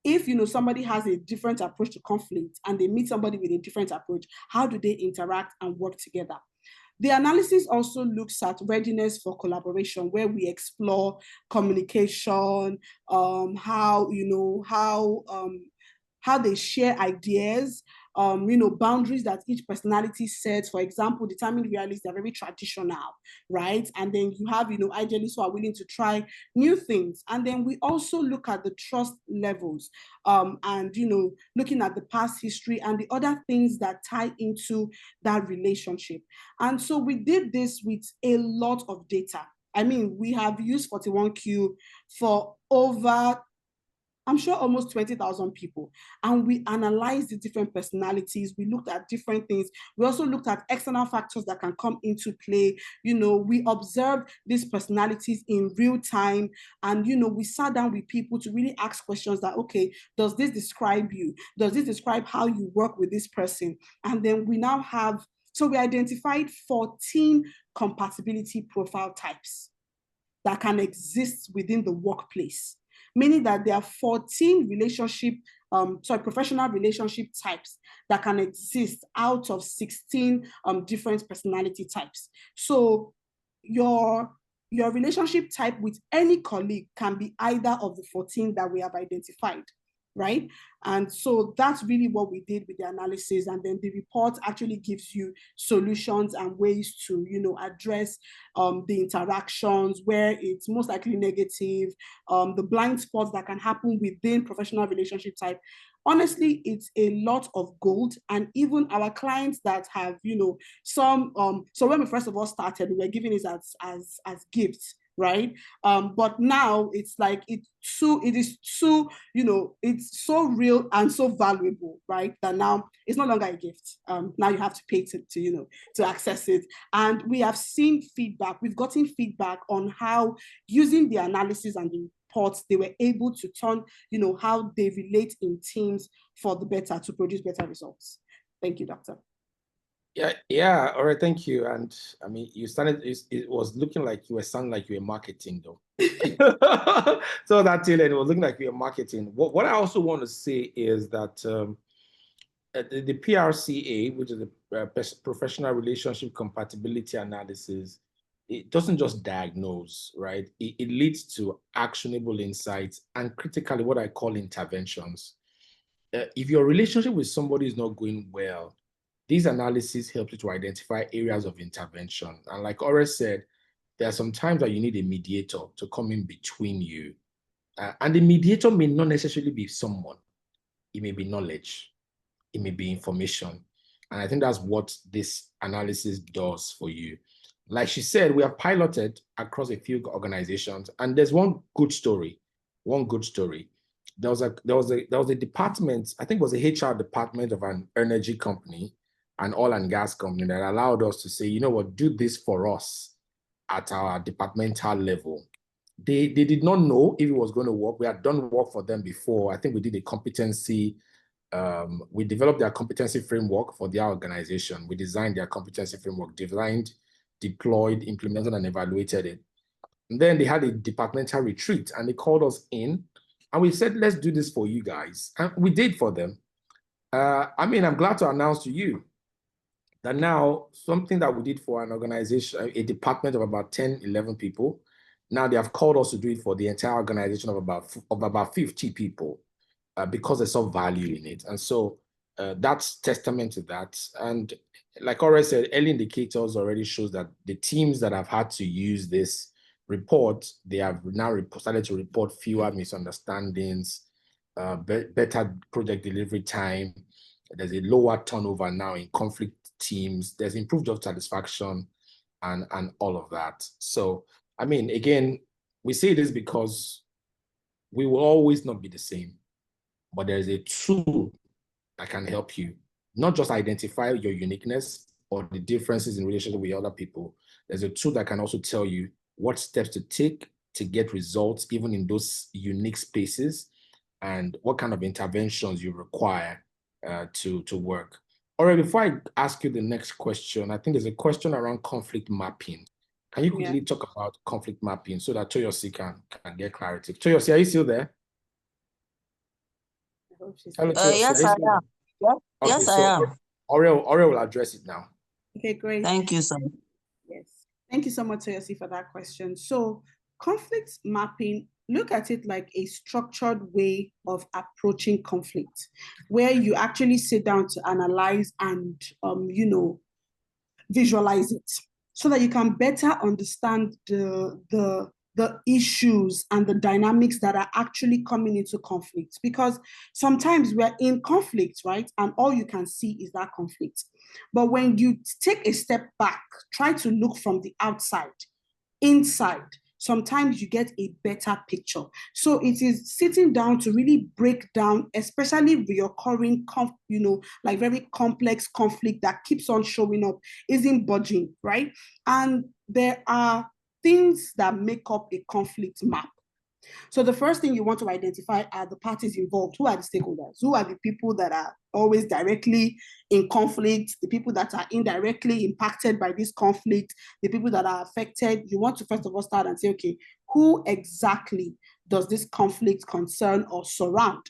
if somebody has a different approach to conflict and they meet somebody with a different approach, how do they interact and work together? The analysis also looks at readiness for collaboration, where we explore communication, how they share ideas, boundaries that each personality sets. For example, determined realists are very traditional, right? And then you have, idealists who are willing to try new things. And then we also look at the trust levels, and, looking at the past history and the other things that tie into that relationship. And so we did this with a lot of data. I mean, we have used 41Q for over I'm sure almost 20,000 people. And we analyzed the different personalities. We looked at different things. We also looked at external factors that can come into play. We observed these personalities in real time. And, we sat down with people to really ask questions that, okay, does this describe you? Does this describe how you work with this person? And then we now have, so we identified 14 compatibility profile types that can exist within the workplace, meaning that there are 14 professional relationship types that can exist out of 16 different personality types. So your relationship type with any colleague can be either of the 14 that we have identified, right? And so that's really what we did with the analysis. And then the report actually gives you solutions and ways to, address the interactions where it's most likely negative, the blind spots that can happen within professional relationship type. Honestly, it's a lot of gold. And even our clients that have, some, so when we first of all started, we were giving it as gifts, right? But now it's like it's so real and so valuable, right? That now it's no longer a gift. Now you have to pay to access it. And we have seen feedback. We've gotten feedback on how using the analysis and the reports, they were able to turn, how they relate in teams for the better, to produce better results. Thank you, Doctor. Yeah. All right, thank you. And I mean, it was looking like you were sounding like you were marketing, though. So that till it was looking like you were marketing. What I also want to say is that the PRCA, which is the Professional Relationship Compatibility Analysis, it doesn't just diagnose, right? It leads to actionable insights and critically what I call interventions. If your relationship with somebody is not going well, these analyses help you to identify areas of intervention. And like Ore said, there are some times that you need a mediator to come in between you. And the mediator may not necessarily be someone. It may be knowledge. It may be information. And I think that's what this analysis does for you. Like she said, we have piloted across a few organizations, and there's one good story. There was a department, I think it was a HR department of an energy company, an oil and gas company, that allowed us to say, you know what, do this for us at our departmental level. They did not know if it was going to work. We had done work for them before. I think we did a competency. We developed their competency framework for their organization. We designed their competency framework, deployed, implemented, and evaluated it. And then they had a departmental retreat, and they called us in, and we said, let's do this for you guys. And we did for them. I mean, I'm glad to announce to you that now something that we did for an organization, a department of about 10, 11 people, now they have called us to do it for the entire organization of about 50 people because they saw value in it. And so that's testament to that. And like Ore said, early indicators already shows that the teams that have had to use this report, they have now started to report fewer misunderstandings, better project delivery time. There's a lower turnover now in conflict teams. There's improved job satisfaction and all of that. So, I mean, again, we say this because we will always not be the same, but there's a tool that can help you not just identify your uniqueness or the differences in relationship with other people. There's a tool that can also tell you what steps to take to get results, even in those unique spaces, and what kind of interventions you require to work. All right, before I ask you the next question, I think there's a question around conflict mapping. Can you quickly talk about conflict mapping so that Toyosi can get clarity? Toyosi, are you still there? Hello, yes, I am. Yeah. Okay, yes, I am. Aurel will address it now. Okay, great. Thank you, sir. Yes. Thank you so much, Toyosi, for that question. So conflict mapping, look at it like a structured way of approaching conflict, where you actually sit down to analyze and, visualize it so that you can better understand the issues and the dynamics that are actually coming into conflict. Because sometimes we're in conflict, right? And all you can see is that conflict. But when you take a step back, try to look from the outside, inside, sometimes you get a better picture. So it is sitting down to really break down, especially recurring, like very complex conflict that keeps on showing up, isn't budging, right? And there are things that make up a conflict map. So the first thing you want to identify are the parties involved. Who are the stakeholders? Who are the people that are always directly in conflict, the people that are indirectly impacted by this conflict, the people that are affected? You want to first of all start and say, okay, who exactly does this conflict concern or surround?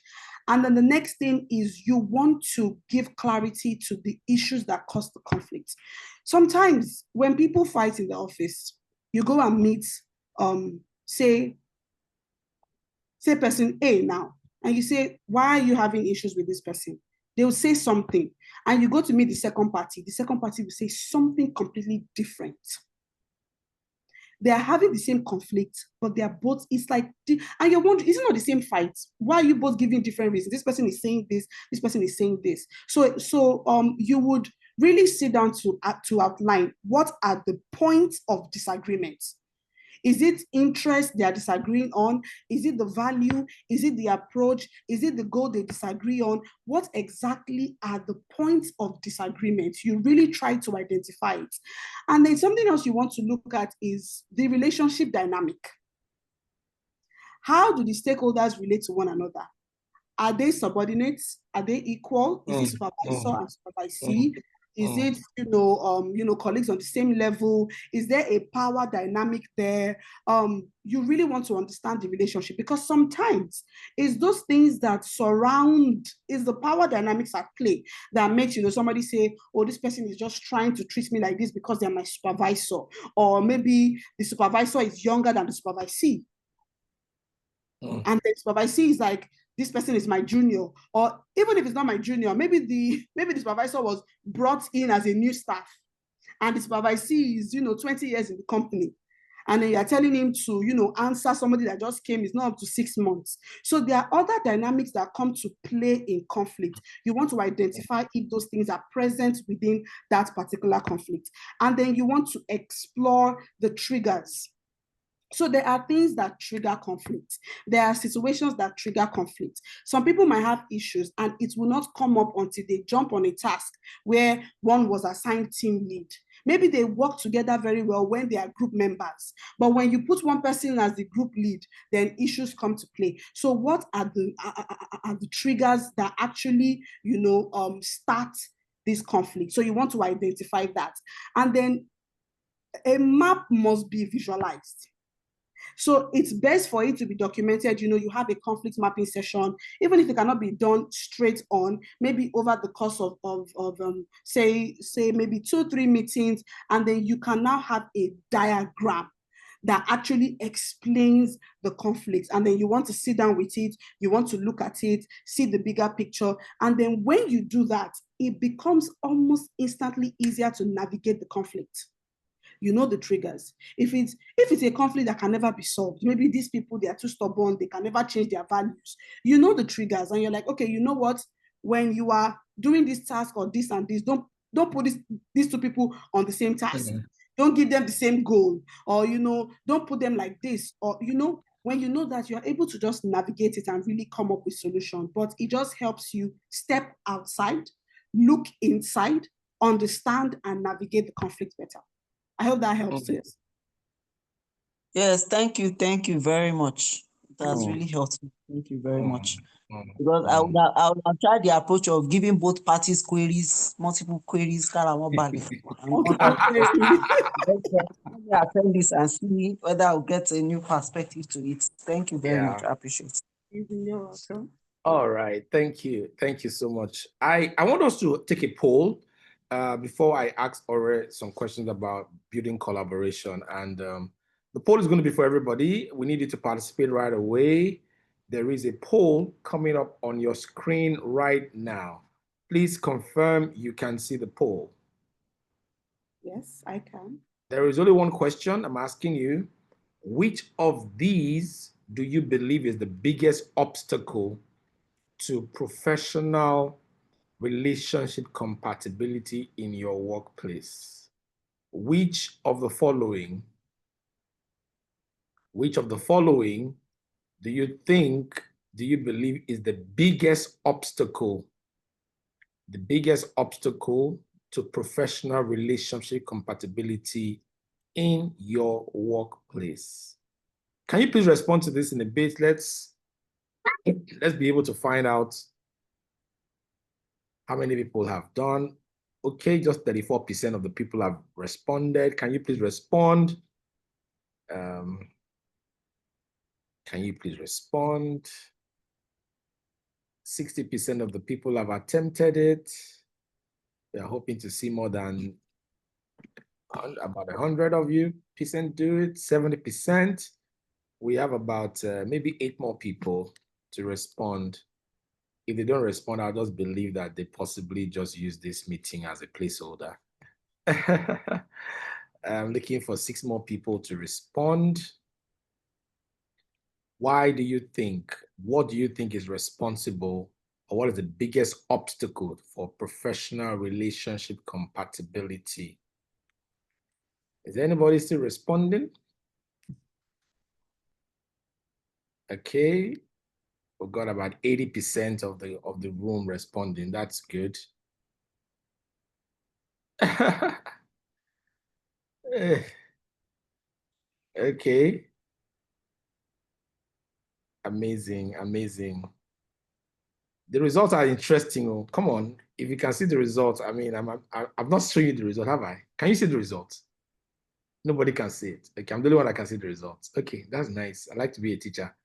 And then the next thing is you want to give clarity to the issues that cause the conflict. Sometimes when people fight in the office, you go and meet, say person A now, and you say, why are you having issues with this person? They will say something, and you go to meet the second party will say something completely different. They are having the same conflict, but they are both, it's like, and you're wondering, is it not the same fight? Why are you both giving different reasons? This person is saying this person is saying this. So you would really sit down to outline what are the points of disagreement. Is it interest they are disagreeing on? Is it the value? Is it the approach? Is it the goal they disagree on? What exactly are the points of disagreement? You really try to identify it. And then something else you want to look at is the relationship dynamic. How do the stakeholders relate to one another? Are they subordinates? Are they equal? Is it supervisor and supervisee? Is it, colleagues on the same level? Is there a power dynamic there? You really want to understand the relationship, because sometimes it's those things that surround, is the power dynamics at play that makes, somebody say, oh, this person is just trying to treat me like this because they're my supervisor. Or maybe the supervisor is younger than the supervisee. And the supervisee is like, this person is my junior. Or even if it's not my junior, maybe the supervisor was brought in as a new staff, and the supervisee is 20 years in the company, and then you're telling him to answer somebody that just came, is not up to 6 months. So there are other dynamics that come to play in conflict. You want to identify if those things are present within that particular conflict, and then you want to explore the triggers. So there are things that trigger conflict. There are situations that trigger conflict. Some people might have issues and it will not come up until they jump on a task where one was assigned team lead. Maybe they work together very well when they are group members, but when you put one person as the group lead, then issues come to play. So what are the triggers that actually, start this conflict? So you want to identify that. And then a map must be visualized. So it's best for it to be documented. You have a conflict mapping session, even if it cannot be done straight on, maybe over the course of say maybe 2-3 meetings, and then you can now have a diagram that actually explains the conflict. And then you want to sit down with it, you want to look at it, see the bigger picture. And then when you do that, it becomes almost instantly easier to navigate the conflict. The triggers. If it's a conflict that can never be solved, maybe these people, they are too stubborn, they can never change their values. The triggers, and you're like, okay, you know what? When you are doing this task or this and this, don't put these two people on the same task. Don't give them the same goal, or don't put them like this, or when you know that, you're able to just navigate it and really come up with solutions. But it just helps you step outside, look inside, understand, and navigate the conflict better. I hope that helps. Yes, thank you very much. That's really helpful. Thank you very much. Because I would have tried the approach of giving both parties queries, multiple queries, attend this and see whether I'll get a new perspective to it. Thank you very much. I appreciate it. You're welcome. All right. Thank you. Thank you so much. I want us to take a poll before I ask Ore some questions about building collaboration. And the poll is going to be for everybody. We need you to participate right away. There is a poll coming up on your screen right now. Please confirm you can see the poll. Yes, I can. There is only one question I'm asking you. Which of these do you believe is the biggest obstacle to professional relationship compatibility in your workplace? Which of the following Which of the following do you believe is the biggest obstacle to professional relationship compatibility in your workplace? Can you please respond to this in a bit? Let's be able to find out how many people have done. Okay, just 34% of the people have responded. Can you please respond? Can you please respond? 60% of the people have attempted it. We are hoping to see more than about 100 of you do it. 70%. We have about maybe 8 more people to respond. If they don't respond, I'll just believe that they possibly just use this meeting as a placeholder. I'm looking for 6 more people to respond. What do you think is responsible, or what is the biggest obstacle for professional relationship compatibility? Is anybody still responding? Okay, we've got about 80% of the room responding. That's good. Okay. Amazing, amazing. The results are interesting. Oh, come on. If you can see the results, I mean, I've not shown you the result, have I? Can you see the results? Nobody can see it. Okay, I'm the only one that can see the results. Okay, that's nice. I like to be a teacher.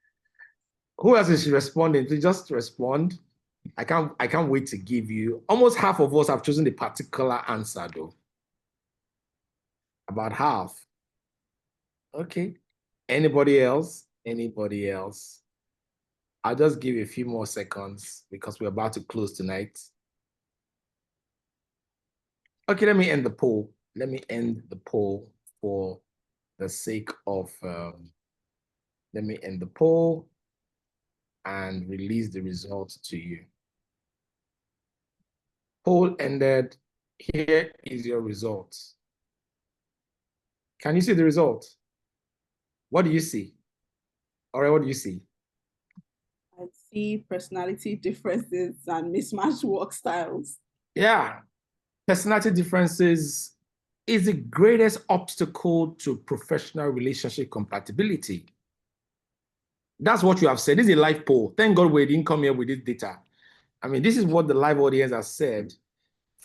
Who else is responding? Please just respond. I can't wait to give you. Almost half of us have chosen a particular answer, though. About half. Okay. Anybody else? Anybody else? I'll just give you a few more seconds because we're about to close tonight. Okay, let me end the poll. Let me end the poll for the sake of, let me end the poll and release the results to you. Poll ended. Here is your results. Can you see the results? What do you see? All right, what do you see? I see personality differences and mismatched work styles. Yeah, personality differences is the greatest obstacle to professional relationship compatibility. That's what you have said. This is a live poll. Thank God we didn't come here with this data. I mean, this is what the live audience has said.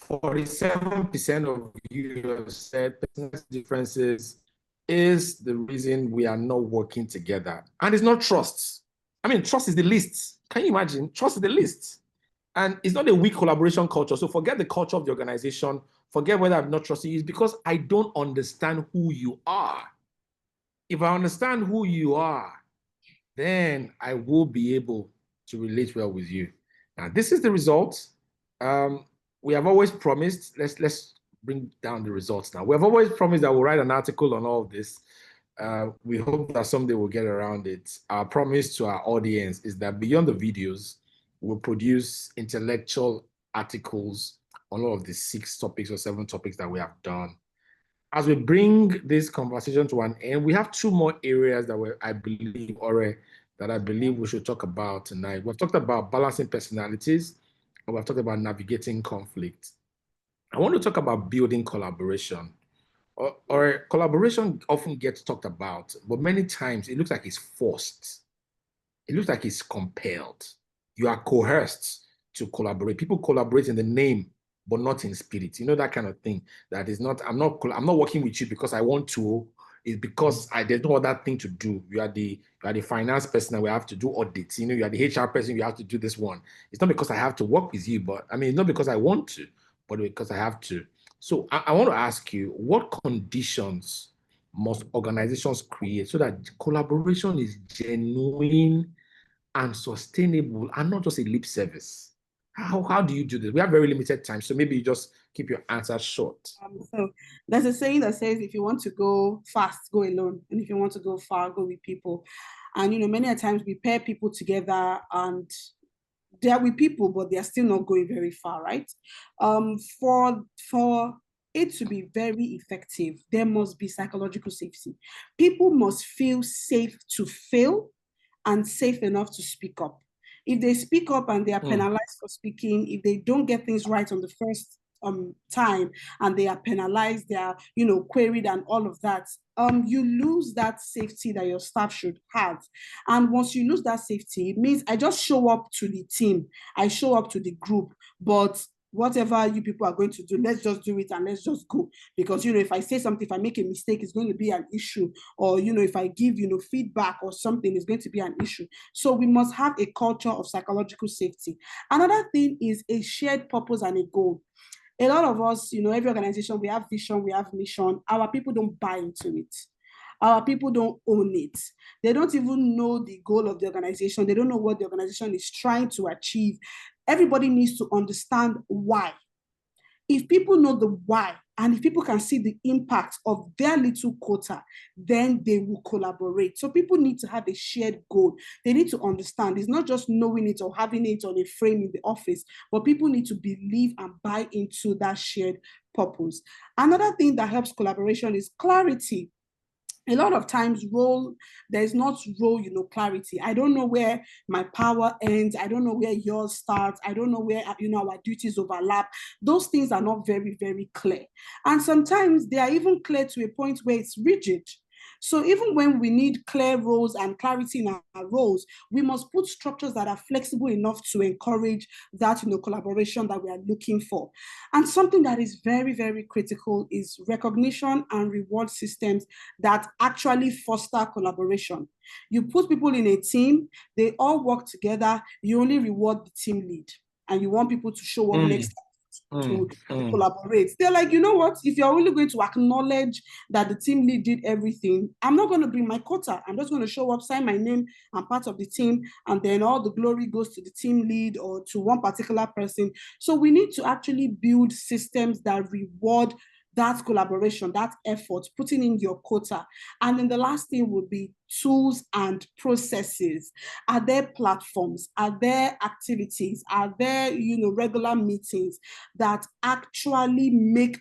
47% of you have said personality differences is the reason we are not working together. And it's not trust. I mean, trust is the least. Can you imagine? Trust is the least. And it's not a weak collaboration culture. So forget the culture of the organization. Forget whether I'm not trusting you. It's because I don't understand who you are. If I understand who you are, then I will be able to relate well with you. Now, this is the result. We have always promised, let's bring down the results now. We have always promised that we'll write an article on all of this. We hope that someday we'll get around it. Our promise to our audience is that beyond the videos, we'll produce intellectual articles on all of the 6 topics or 7 topics that we have done. As we bring this conversation to an end, we have 2 more areas that I believe we should talk about tonight. We've talked about balancing personalities, and we've talked about navigating conflict. I want to talk about building collaboration. Or collaboration often gets talked about, but many times it looks like it's forced. It looks like it's compelled. You are coerced to collaborate. People collaborate in the name, but not in spirit. You know, that kind of thing. That is not, I'm not working with you because I want to. It's because there's no other thing to do. You are the finance person and we have to do audits. You know, you are the HR person, you have to do this one. It's not because I have to work with you, but I mean, it's not because I want to, but because I have to. So I want to ask you, what conditions must organizations create so that collaboration is genuine and sustainable and not just a lip service? How do you do this? We have very limited time, so maybe you just keep your answers short. So there's a saying that says, if you want to go fast, go alone. And if you want to go far, go with people. And, you know, many a times we pair people together and they're with people, but they're still not going very far, right? For it to be very effective, there must be psychological safety. People must feel safe to fail and safe enough to speak up. If they speak up and they are penalized for speaking, if they don't get things right on the first time and they are penalized, they are, queried and all of that, you lose that safety that your staff should have. And once you lose that safety, it means I just show up to the team, I show up to the group, but whatever you people are going to do, let's just do it and let's just go. Because, if I say something, if I make a mistake, it's going to be an issue. Or, if I give, feedback or something, it's going to be an issue. So we must have a culture of psychological safety. Another thing is a shared purpose and a goal. A lot of us, every organization, we have vision, we have mission. Our people don't buy into it. Our people don't own it. They don't even know the goal of the organization. They don't know what the organization is trying to achieve. Everybody needs to understand why. If people know the why, and if people can see the impact of their little quota, then they will collaborate. So people need to have a shared goal. They need to understand. It's not just knowing it or having it on a frame in the office, but people need to believe and buy into that shared purpose. Another thing that helps collaboration is clarity. A lot of times there's not role, clarity. I don't know where my power ends. I don't know where yours starts. I don't know where, our duties overlap. Those things are not very, very clear. And sometimes they are even clear to a point where it's rigid. So even when we need clear roles and clarity in our roles, we must put structures that are flexible enough to encourage that, collaboration that we are looking for. And something that is very, very critical is recognition and reward systems that actually foster collaboration. You put people in a team, they all work together, you only reward the team lead, and you want people to show up next time to collaborate. They're like, you know what? If you're only going to acknowledge that the team lead did everything, I'm not going to bring my quota. I'm just going to show up, sign my name, I'm part of the team, and then all the glory goes to the team lead or to one particular person. So we need to actually build systems that reward that collaboration, that effort, putting in your quota. And then the last thing would be tools and processes. Are there platforms? Are there activities? Are there, regular meetings that actually make,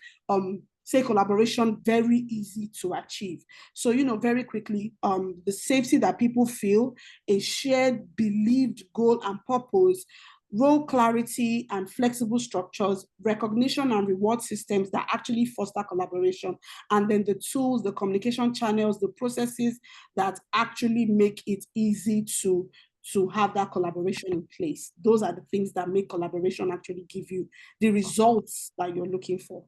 say, collaboration very easy to achieve? So, very quickly, the safety that people feel, a shared believed goal and purpose, role clarity and flexible structures, recognition and reward systems that actually foster collaboration, and then the tools, the communication channels, the processes that actually make it easy to have that collaboration in place. Those are the things that make collaboration actually give you the results that you're looking for.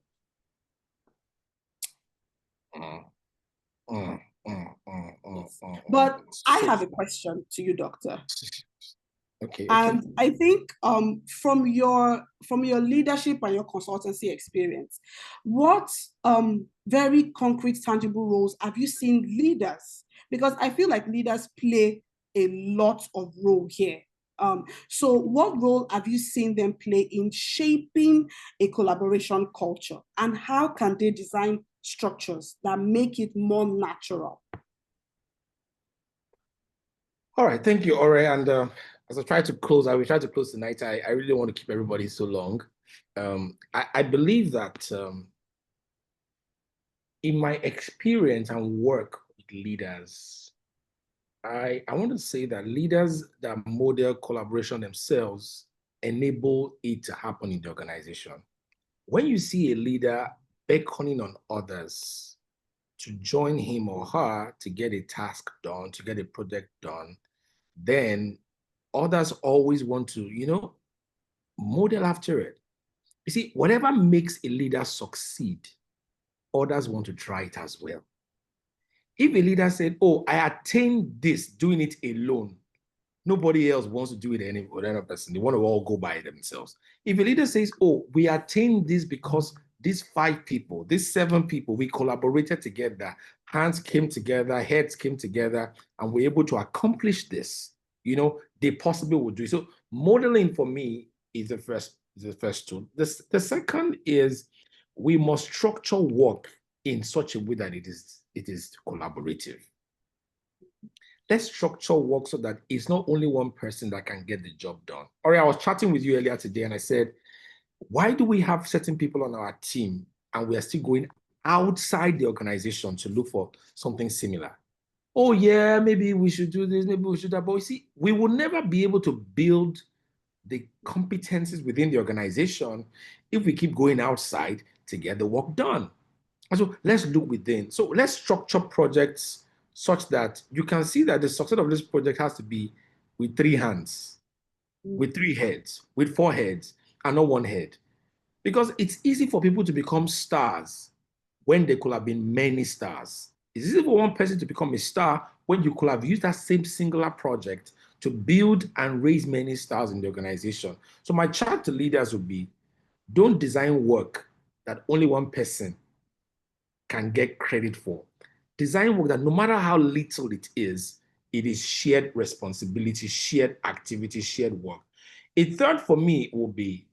But I have a question to you, Doctor. Okay. And I think from your leadership and your consultancy experience, what very concrete, tangible roles have you seen leaders? Because I feel like leaders play a lot of role here. So what role have you seen them play in shaping a collaboration culture? And how can they design structures that make it more natural? All right, thank you, Ore. And as I try to close, I will try to close tonight. I really don't want to keep everybody so long. I believe that in my experience and work with leaders, I want to say that leaders that model collaboration themselves enable it to happen in the organization. When you see a leader beckoning on others to join him or her to get a task done, to get a project done, then others always want to, model after it. You see, whatever makes a leader succeed, others want to try it as well. If a leader said, oh, I attained this doing it alone, nobody else wants to do it with another person. They want to all go by themselves. If a leader says, oh, we attained this because these 5 people, these 7 people, we collaborated together, hands came together, heads came together, and we're able to accomplish this, they possibly would do it. So modeling for me is the first tool. The second is we must structure work in such a way that it is collaborative. Let's structure work so that it's not only one person that can get the job done. All right, I was chatting with you earlier today and I said, why do we have certain people on our team and we are still going outside the organization to look for something similar. Oh yeah, maybe we should do this, maybe we should do that. But you see, we will never be able to build the competencies within the organization if we keep going outside to get the work done. And so let's look within. So let's structure projects such that you can see that the success of this project has to be with 3 hands, with 3 heads, with 4 heads, and not 1 head. Because it's easy for people to become stars when there could have been many stars. It's easy for one person to become a star when you could have used that same singular project to build and raise many stars in the organization. So my charge to leaders would be, don't design work that only one person can get credit for. Design work that no matter how little it is shared responsibility, shared activity, shared work. A third for me will be,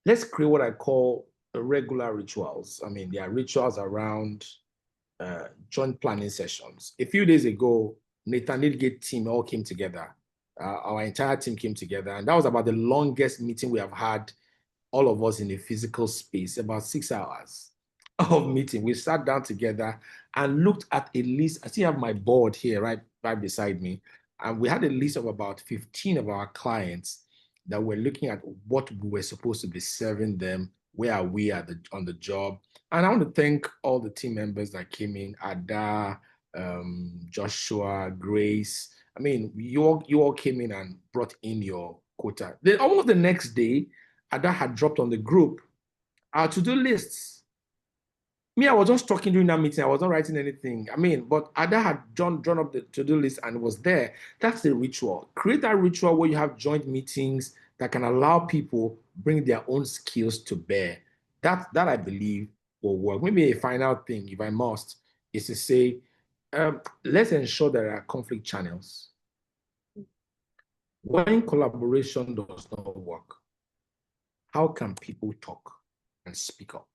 let's create what I call regular rituals. I mean, there are rituals around joint planning sessions. A few days ago, Nathan Leadgate team all came together. Our entire team came together, and that was about the longest meeting we have had, all of us in a physical space, about 6 hours of meeting. We sat down together and looked at a list. I still have my board here right beside me. And we had a list of about 15 of our clients that were looking at what we were supposed to be serving them. Where are we on the job? And I want to thank all the team members that came in, Ada, Joshua, Grace. I mean, you all came in and brought in your quota. Then almost the next day, Ada had dropped on the group our to-do lists. Me, I was just talking during that meeting. I was not writing anything. I mean, but Ada had drawn up the to-do list and was there. That's the ritual. Create that ritual where you have joint meetings that can allow people bring their own skills to bear. That I believe will work. Maybe a final thing, if I must, is to say, let's ensure there are conflict channels. When collaboration does not work, how can people talk and speak up?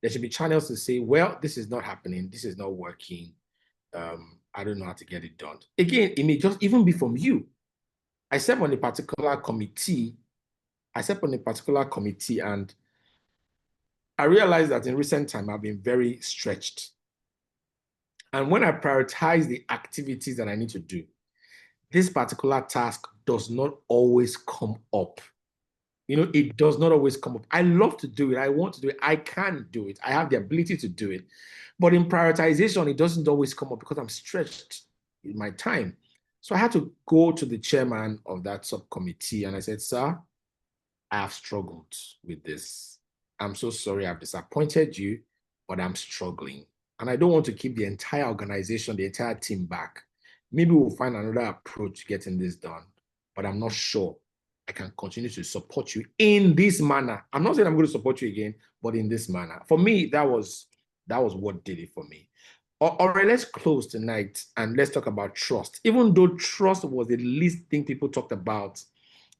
There should be channels to say, well, this is not happening. This is not working. I don't know how to get it done. Again, it may just even be from you. I serve on a particular committee. And I realized that in recent time, I've been very stretched. And when I prioritize the activities that I need to do, this particular task does not always come up. It does not always come up. I love to do it. I want to do it. I can do it. I have the ability to do it. But in prioritization, it doesn't always come up because I'm stretched in my time. So I had to go to the chairman of that subcommittee and I said, sir, I have struggled with this. I'm so sorry I've disappointed you, but I'm struggling. And I don't want to keep the entire organization, the entire team back. Maybe we'll find another approach to getting this done, but I'm not sure I can continue to support you in this manner. I'm not saying I'm going to support you again, but in this manner. For me, that was what did it for me. All right, let's close tonight and let's talk about trust. Even though trust was the least thing people talked about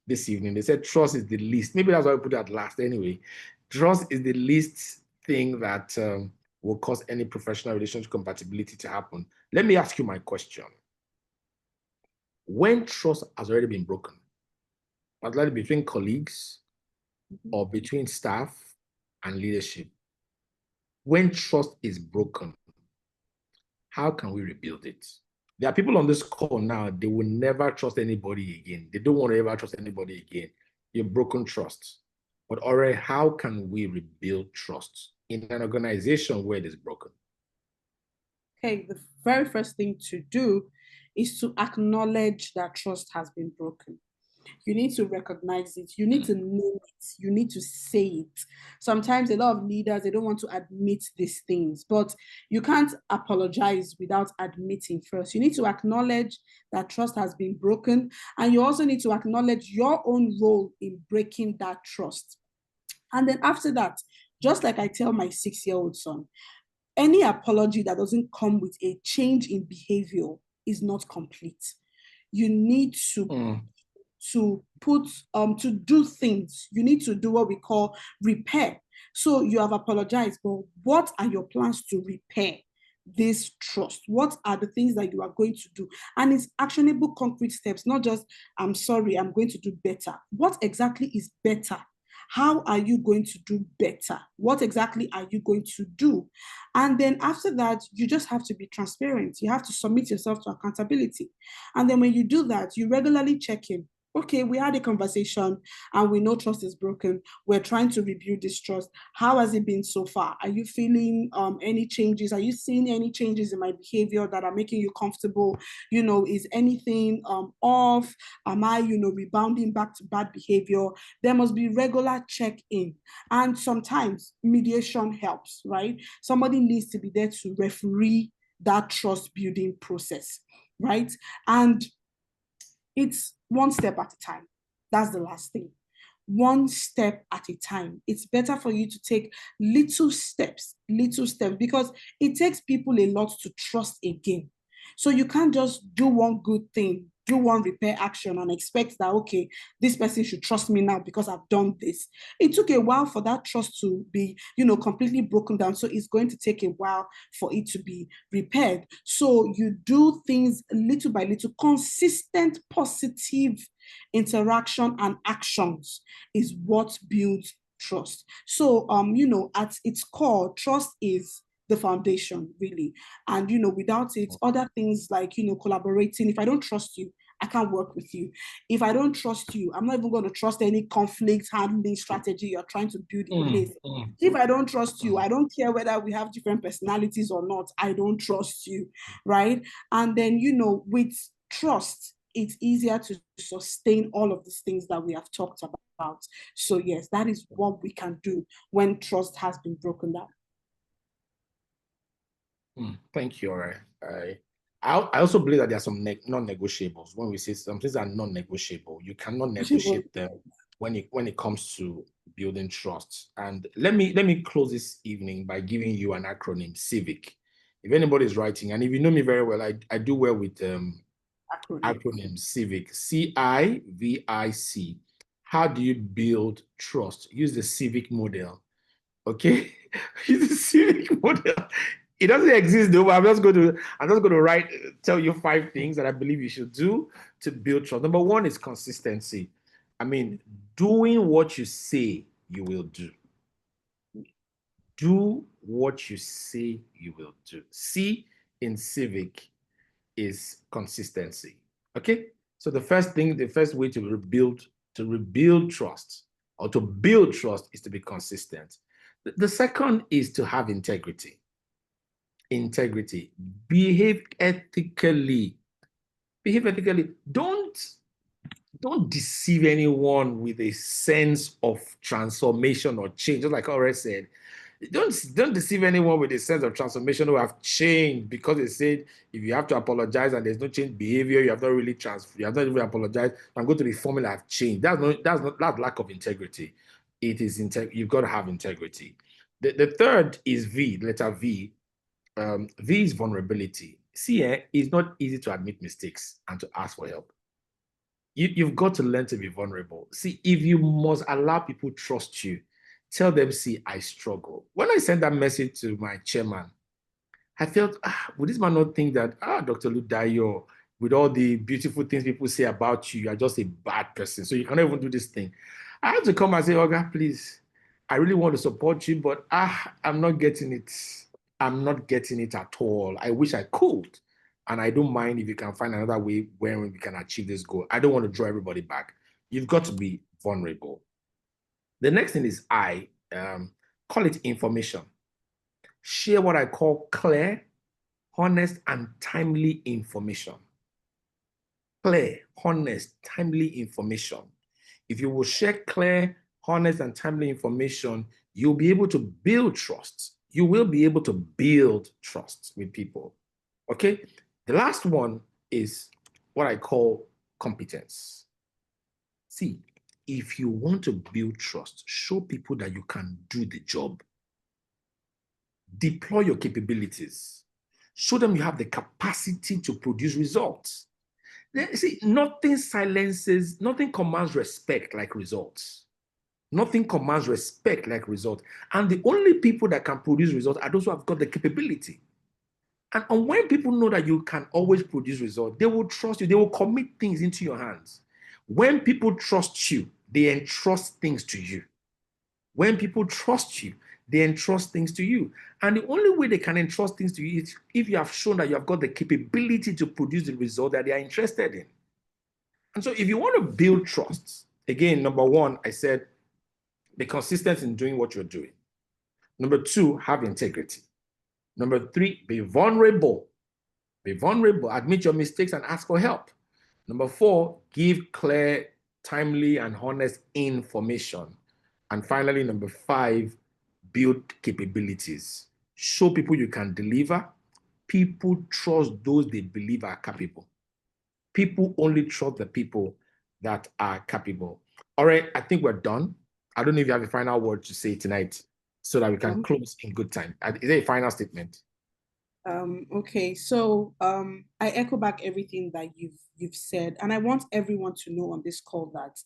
this evening, they said trust is the least. Maybe that's why I put that last anyway. Trust is the least thing that will cause any professional relationship compatibility to happen. Let me ask you my question. When trust has already been broken, particularly between colleagues or between staff and leadership, when trust is broken, how can we rebuild it? There are people on this call now, they will never trust anybody again. They don't want to ever trust anybody again. You've broken trust. But already, how can we rebuild trust in an organization where it is broken? Okay, the very first thing to do is to acknowledge that trust has been broken. You need to recognize it. You need to name it. You need to say it. Sometimes a lot of leaders, they don't want to admit these things, but you can't apologize without admitting first. You need to acknowledge that trust has been broken, and you also need to acknowledge your own role in breaking that trust. And then after that, just like I tell my 6-year-old son, any apology that doesn't come with a change in behavior is not complete. You need to do things. You need to do what we call repair. So you have apologized, but what are your plans to repair this trust? What are the things that you are going to do? And it's actionable, concrete steps, not just, I'm sorry, I'm going to do better. What exactly is better? How are you going to do better? What exactly are you going to do? And then after that, you just have to be transparent. You have to submit yourself to accountability. And then when you do that, you regularly check in. Okay, we had a conversation and we know trust is broken. We're trying to rebuild this trust. How has it been so far? Are you feeling any changes? Are you seeing any changes in my behavior that are making you comfortable? Is anything off? Am I, rebounding back to bad behavior? There must be regular check-in. And sometimes mediation helps, right? Somebody needs to be there to referee that trust building process, right? And it's one step at a time. That's the last thing. One step at a time. It's better for you to take little steps, because it takes people a lot to trust again. So you can't just do one good thing, do one repair action and expect that, okay, this person should trust me now because I've done this. It took a while for that trust to be, completely broken down. So it's going to take a while for it to be repaired. So you do things little by little. Consistent positive interaction and actions is what builds trust. So, at its core, trust is the foundation, really. And, without it, other things like, collaborating. If I don't trust you, I can't work with you. If I don't trust you, I'm not even going to trust any conflict handling strategy you're trying to build in place. If I don't trust you, I don't care whether we have different personalities or not. I don't trust you, right? And then, with trust, it's easier to sustain all of these things that we have talked about. So yes, that is what we can do when trust has been broken down. Thank you. All right. I also believe that there are some non-negotiables. When we say some things are non-negotiable, you cannot negotiate them when it comes to building trust. And let me close this evening by giving you an acronym, CIVIC. If anybody is writing, and if you know me very well, I do well with acronym CIVIC, CIVIC. How do you build trust? Use the CIVIC model. Okay, use the CIVIC model. It doesn't exist though, but I'm just going to tell you 5 things that I believe you should do to build trust. Number 1 is consistency. I mean, doing what you say you will do. Do what you say you will do. C in CIVIC is consistency. Okay, so the first way to rebuild trust or to build trust is to be consistent. The second is to have integrity. Integrity. Behave ethically. Behave ethically. Don't deceive anyone with a sense of transformation or change. Just like I already said, don't deceive anyone with a sense of transformation who have changed because they said if you have to apologize and there's no change behavior, you have not really apologized. I'm going to the formula I've changed. That's lack of integrity. It is you've got to have integrity. The third is V, letter V. V is vulnerability. See, it's not easy to admit mistakes and to ask for help. You've got to learn to be vulnerable. See, if you must allow people trust you, tell them, see, I struggle. When I sent that message to my chairman, I felt, would this man not think that, Dr. Oludayo, with all the beautiful things people say about you, you are just a bad person, so you cannot even do this thing. I had to come and say, Oga, please, I really want to support you, but I'm not getting it. I'm not getting it at all. I wish I could. And I don't mind if you can find another way where we can achieve this goal. I don't want to draw everybody back. You've got to be vulnerable. The next thing is call it information. Share what I call clear, honest, and timely information. Clear, honest, timely information. If you will share clear, honest, and timely information, you'll be able to build trust. You will be able to build trust with people. Okay? The last one is what I call competence. See, if you want to build trust, show people that you can do the job. Deploy your capabilities. Show them you have the capacity to produce results. See, nothing commands respect like results. Nothing commands respect like results. And the only people that can produce results are those who have got the capability. And when people know that you can always produce results, they will trust you. They will commit things into your hands. When people trust you, they entrust things to you. When people trust you, they entrust things to you. And the only way they can entrust things to you is if you have shown that you have got the capability to produce the result that they are interested in. And so if you want to build trust, again, number one, I said, be consistent in doing what you're doing. Number two, have integrity. Number three, be vulnerable. Be vulnerable, admit your mistakes and ask for help. Number four, give clear, timely, and honest information. And finally, number five, build capabilities. Show people you can deliver. People trust those they believe are capable. People only trust the people that are capable. All right, I think we're done. I don't know if you have a final word to say tonight so that we can close in good time. Is there a final statement? Okay, so I echo back everything that you've said, and I want everyone to know on this call that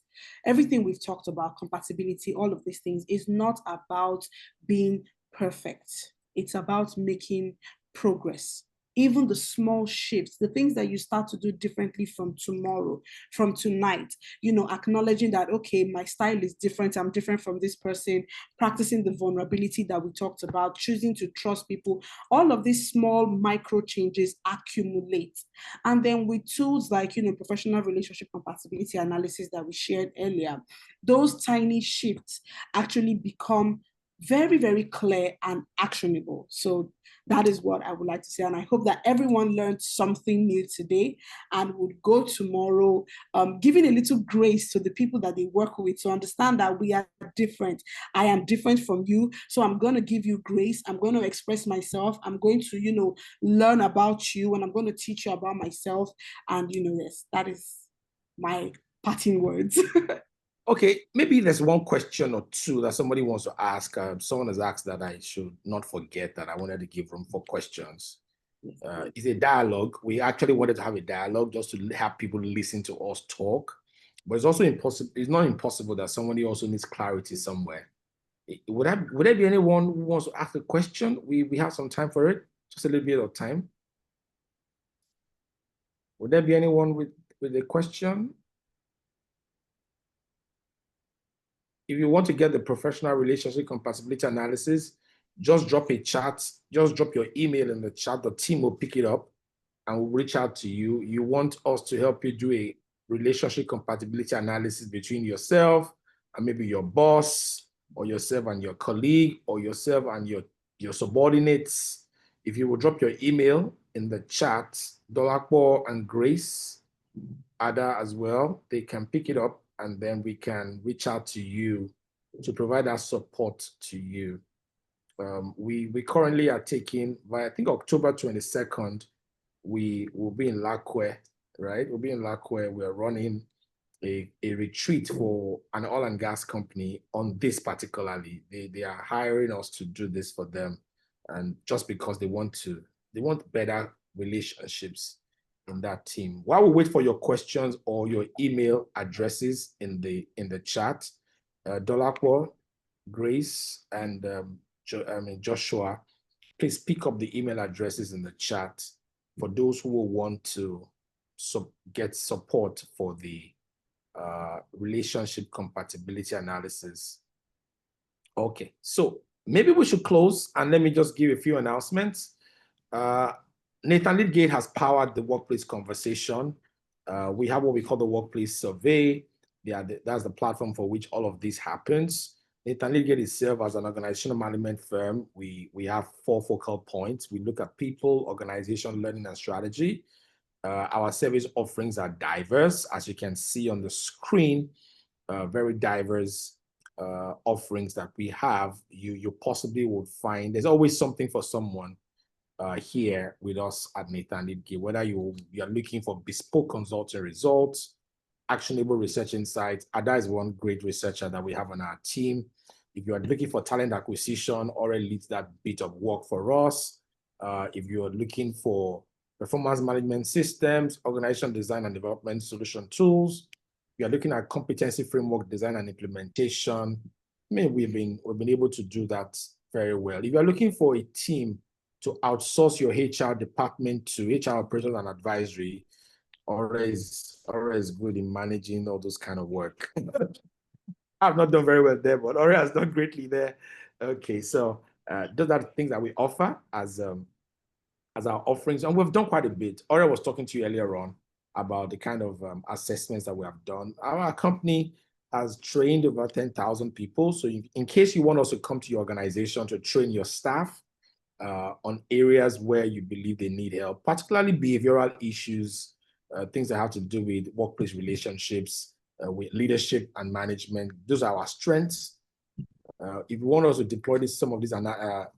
everything we've talked about, compatibility, all of these things, is not about being perfect. It's about making progress. Even the small shifts, the things that you start to do differently from tomorrow, from tonight, acknowledging that, okay, my style is different, I'm different from this person, practicing the vulnerability that we talked about, choosing to trust people, all of these small micro changes accumulate. And then with tools like, professional relationship compatibility analysis that we shared earlier, those tiny shifts actually become very, very clear and actionable. So that is what I would like to say. And I hope that everyone learned something new today and would go tomorrow giving a little grace to the people that they work with to understand that we are different. I am different from you. So I'm going to give you grace. I'm going to express myself. I'm going to, learn about you, and I'm going to teach you about myself. And, yes, that is my parting words. Okay, maybe there's one question or two that somebody wants to ask. Someone has asked that I should not forget that I wanted to give room for questions. It's a dialogue. We actually wanted to have a dialogue just to have people listen to us talk. But it's also impossible. It's not impossible that somebody also needs clarity somewhere. Would there be anyone who wants to ask a question? We have some time for it. Just a little bit of time. Would there be anyone with a question? If you want to get the professional relationship compatibility analysis, just drop a chat, just drop your email in the chat. The team will pick it up and will reach out to you. You want us to help you do a relationship compatibility analysis between yourself and maybe your boss, or yourself and your colleague, or yourself and your subordinates. If you will drop your email in the chat, Dolakbo and Grace, Ada as well, they can pick it up, and then we can reach out to you to provide that support to you. We currently are taking, by I think October 22nd, we will be in Lakwe, right? We'll be in Lakwe. We're running a retreat for an oil and gas company on this particularly. They are hiring us to do this for them, and just because they want better relationships in that team. While we wait for your questions or your email addresses in the chat, Dolakwa, Grace, and Joshua, please pick up the email addresses in the chat for those who will want to get support for the relationship compatibility analysis. Okay, so maybe we should close, and let me just give a few announcements. Nathan Leadgate has powered the workplace conversation. We have what we call the workplace survey. That's the platform for which all of this happens. Nathan Leadgate itself, as an organizational management firm, we have 4 focal points. We look at people, organization, learning, and strategy. Our service offerings are diverse, as you can see on the screen. Very diverse offerings that we have. You possibly will find there's always something for someone here with us at Nathan Leadgate, whether you are looking for bespoke consulting results, actionable research insights. Ada is one great researcher that we have on our team. If you are looking for talent acquisition, already leads that bit of work for us. If you are looking for performance management systems, organization design and development solution tools, we are looking at competency framework design and implementation. I mean, we've been able to do that very well. If you are looking for a team to outsource your HR department to HR operations and advisory, always good in managing all those kind of work. I've not done very well there, but Ore has done greatly there. Okay, so those are the things that we offer as our offerings, and we've done quite a bit. Ore was talking to you earlier on about the kind of assessments that we have done. Our company has trained over 10,000 people. So in case you want us to come to your organization to train your staff on areas where you believe they need help, particularly behavioral issues, things that have to do with workplace relationships, with leadership and management, those are our strengths. If you want us to deploy some of these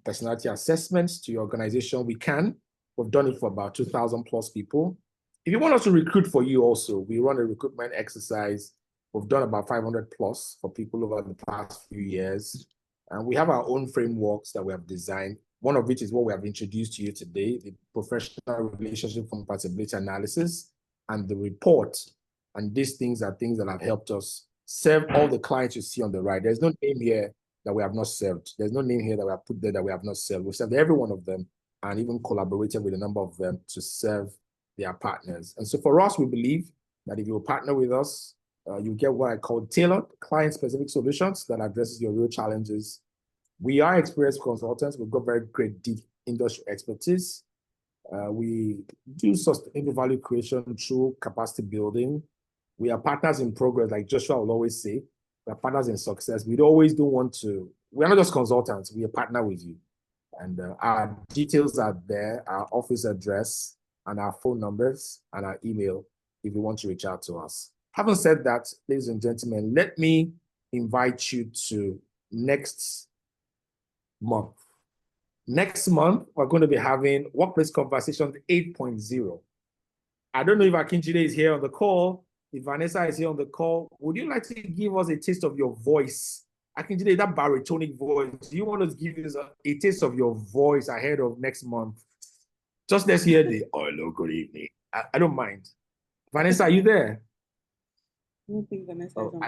personality assessments to your organization, we can. We've done it for about 2,000 plus people. If you want us to recruit for you also, we run a recruitment exercise. We've done about 500 plus for people over the past few years. And we have our own frameworks that we have designed, one of which is what we have introduced to you today, the professional relationship compatibility analysis and the report. And these things are things that have helped us serve all the clients you see on the right. There's no name here that we have not served. There's no name here that we have put there that we have not served. We've served every one of them and even collaborated with a number of them to serve their partners. And so for us, we believe that if you partner with us, you get what I call tailored client-specific solutions that addresses your real challenges. We are experienced consultants. We've got very great deep industry expertise. We do sustainable value creation through capacity building. We are partners in progress, like Joshua will always say. We are partners in success. We always do want to, we're not just consultants, we are partner with you. And our details are there, our office address, and our phone numbers, and our email, if you want to reach out to us. Having said that, ladies and gentlemen, let me invite you to next month. Next month, we're going to be having Workplace Conversations 8.0. I don't know if Akinjide is here on the call. If Vanessa is here on the call, would you like to give us a taste of your voice? Akinjide, that baritonic voice, do you want to give us a taste of your voice ahead of next month? Just let's hear the, oh, hello, good evening. I don't mind. Vanessa, are you there? I don't think Vanessa is on.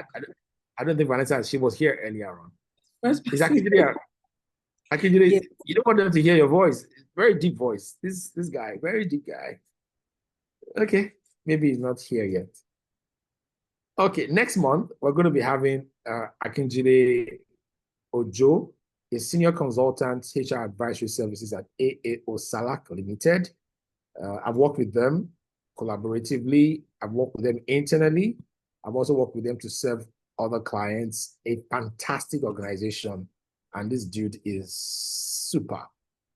I don't think Vanessa, she was here earlier on. First Is Akinjide, yes. You don't want them to hear your voice. Very deep voice. This guy, very deep guy. Okay, maybe he's not here yet. Okay, next month, we're going to be having Akinjide Ojo, a senior consultant, HR advisory services at AAO Salak Limited. I've worked with them collaboratively. I've worked with them internally. I've also worked with them to serve other clients. A fantastic organization. And this dude is super.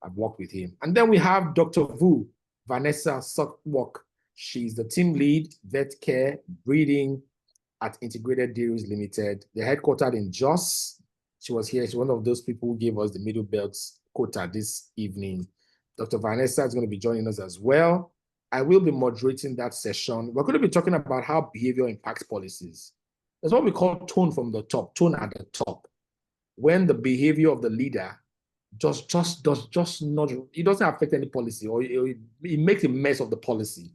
I've worked with him. And then we have Dr. Vu, Vanessa Sukwok. She's the team lead, vet care, breeding at Integrated Dairies Limited. They're headquartered in Jos. She was here. She's one of those people who gave us the middle belts quota this evening. Dr. Vanessa is going to be joining us as well. I will be moderating that session. We're going to be talking about how behavior impacts policies. That's what we call tone from the top, tone at the top. When the behavior of the leader just not, it doesn't affect any policy, or it makes a mess of the policy.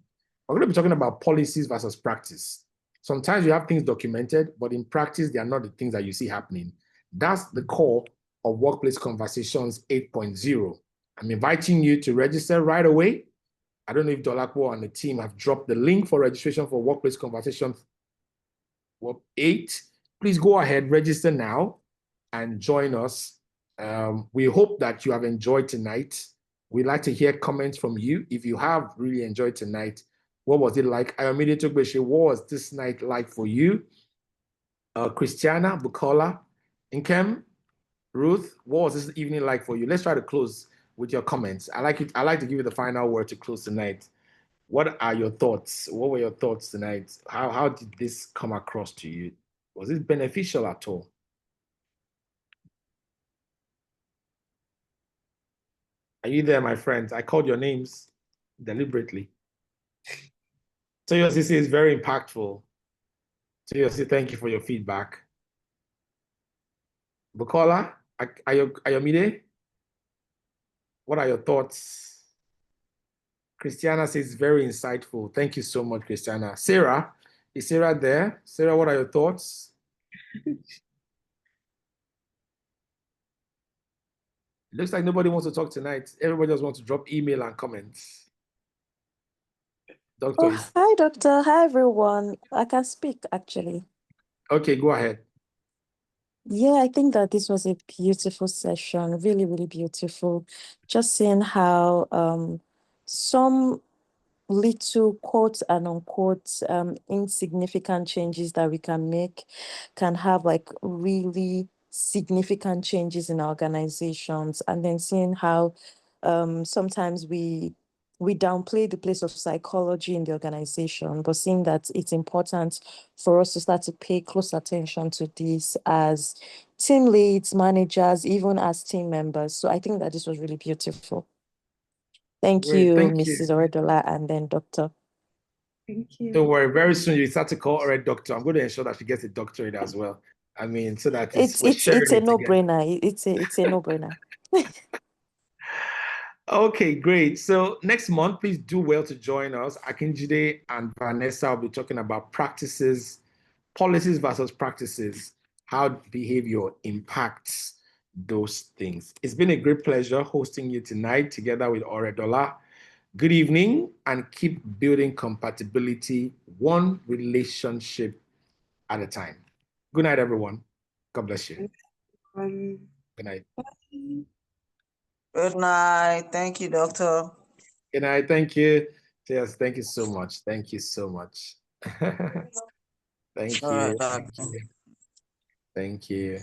We're going to be talking about policies versus practice. Sometimes you have things documented, but in practice, they are not the things that you see happening. That's the core of Workplace Conversations 8.0. I'm inviting you to register right away. I don't know if Dolapo and the team have dropped the link for registration for Workplace Conversations 8. Please go ahead, register now, and join us. We hope that you have enjoyed tonight. We'd like to hear comments from you. If you have really enjoyed tonight, what was it like? Ayomide Togbeshi, what was this night like for you? Christiana, Bukola, Nkem, Ruth, what was this evening like for you? Let's try to close with your comments. I like to give you the final word to close tonight. What are your thoughts? What were your thoughts tonight? How did this come across to you? Was it beneficial at all? Are you there, my friends? I called your names deliberately. Toyosi is very impactful. Toyosi, thank you for your feedback. Bukola, Ayomide, what are your thoughts? Christiana says very insightful. Thank you so much, Christiana. Sarah, is Sarah there? Sarah, what are your thoughts? Looks like nobody wants to talk tonight. Everybody just wants to drop email and comments. Doctor, hi, Doctor. Hi, everyone. I can speak, actually. Okay, go ahead. Yeah, I think that this was a beautiful session, really, really beautiful. Just seeing how some little quote and unquote insignificant changes that we can make can have like really significant changes in our organizations, and then seeing how sometimes we downplay the place of psychology in the organization, but seeing that it's important for us to start to pay close attention to this as team leads, managers, even as team members. So I think that this was really beautiful. Thank Great, you, thank Mrs. you. Oredola, and then Dr. Thank you. Don't worry, very soon you start to call her a doctor. I'm going to ensure that she gets a doctorate as well. I mean, so that we're sharing It's a it together. no-brainer. It's a no-brainer. Okay, great. So next month, please do well to join us. Akinjide and Vanessa will be talking about practices, policies versus practices, how behavior impacts those things. It's been a great pleasure hosting you tonight together with Oredola. Good evening, and keep building compatibility one relationship at a time. Good night, everyone. God bless you. Good night. Good night. Thank you, Doctor. Good night. Thank you. Yes, thank you so much. Thank you so much. Thank All you. right, Thank you. Thank you.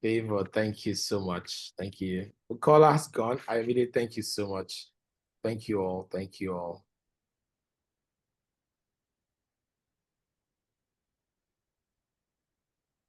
Favor, thank you so much. Thank you. The caller has gone. I really thank you so much. Thank you all. Thank you all.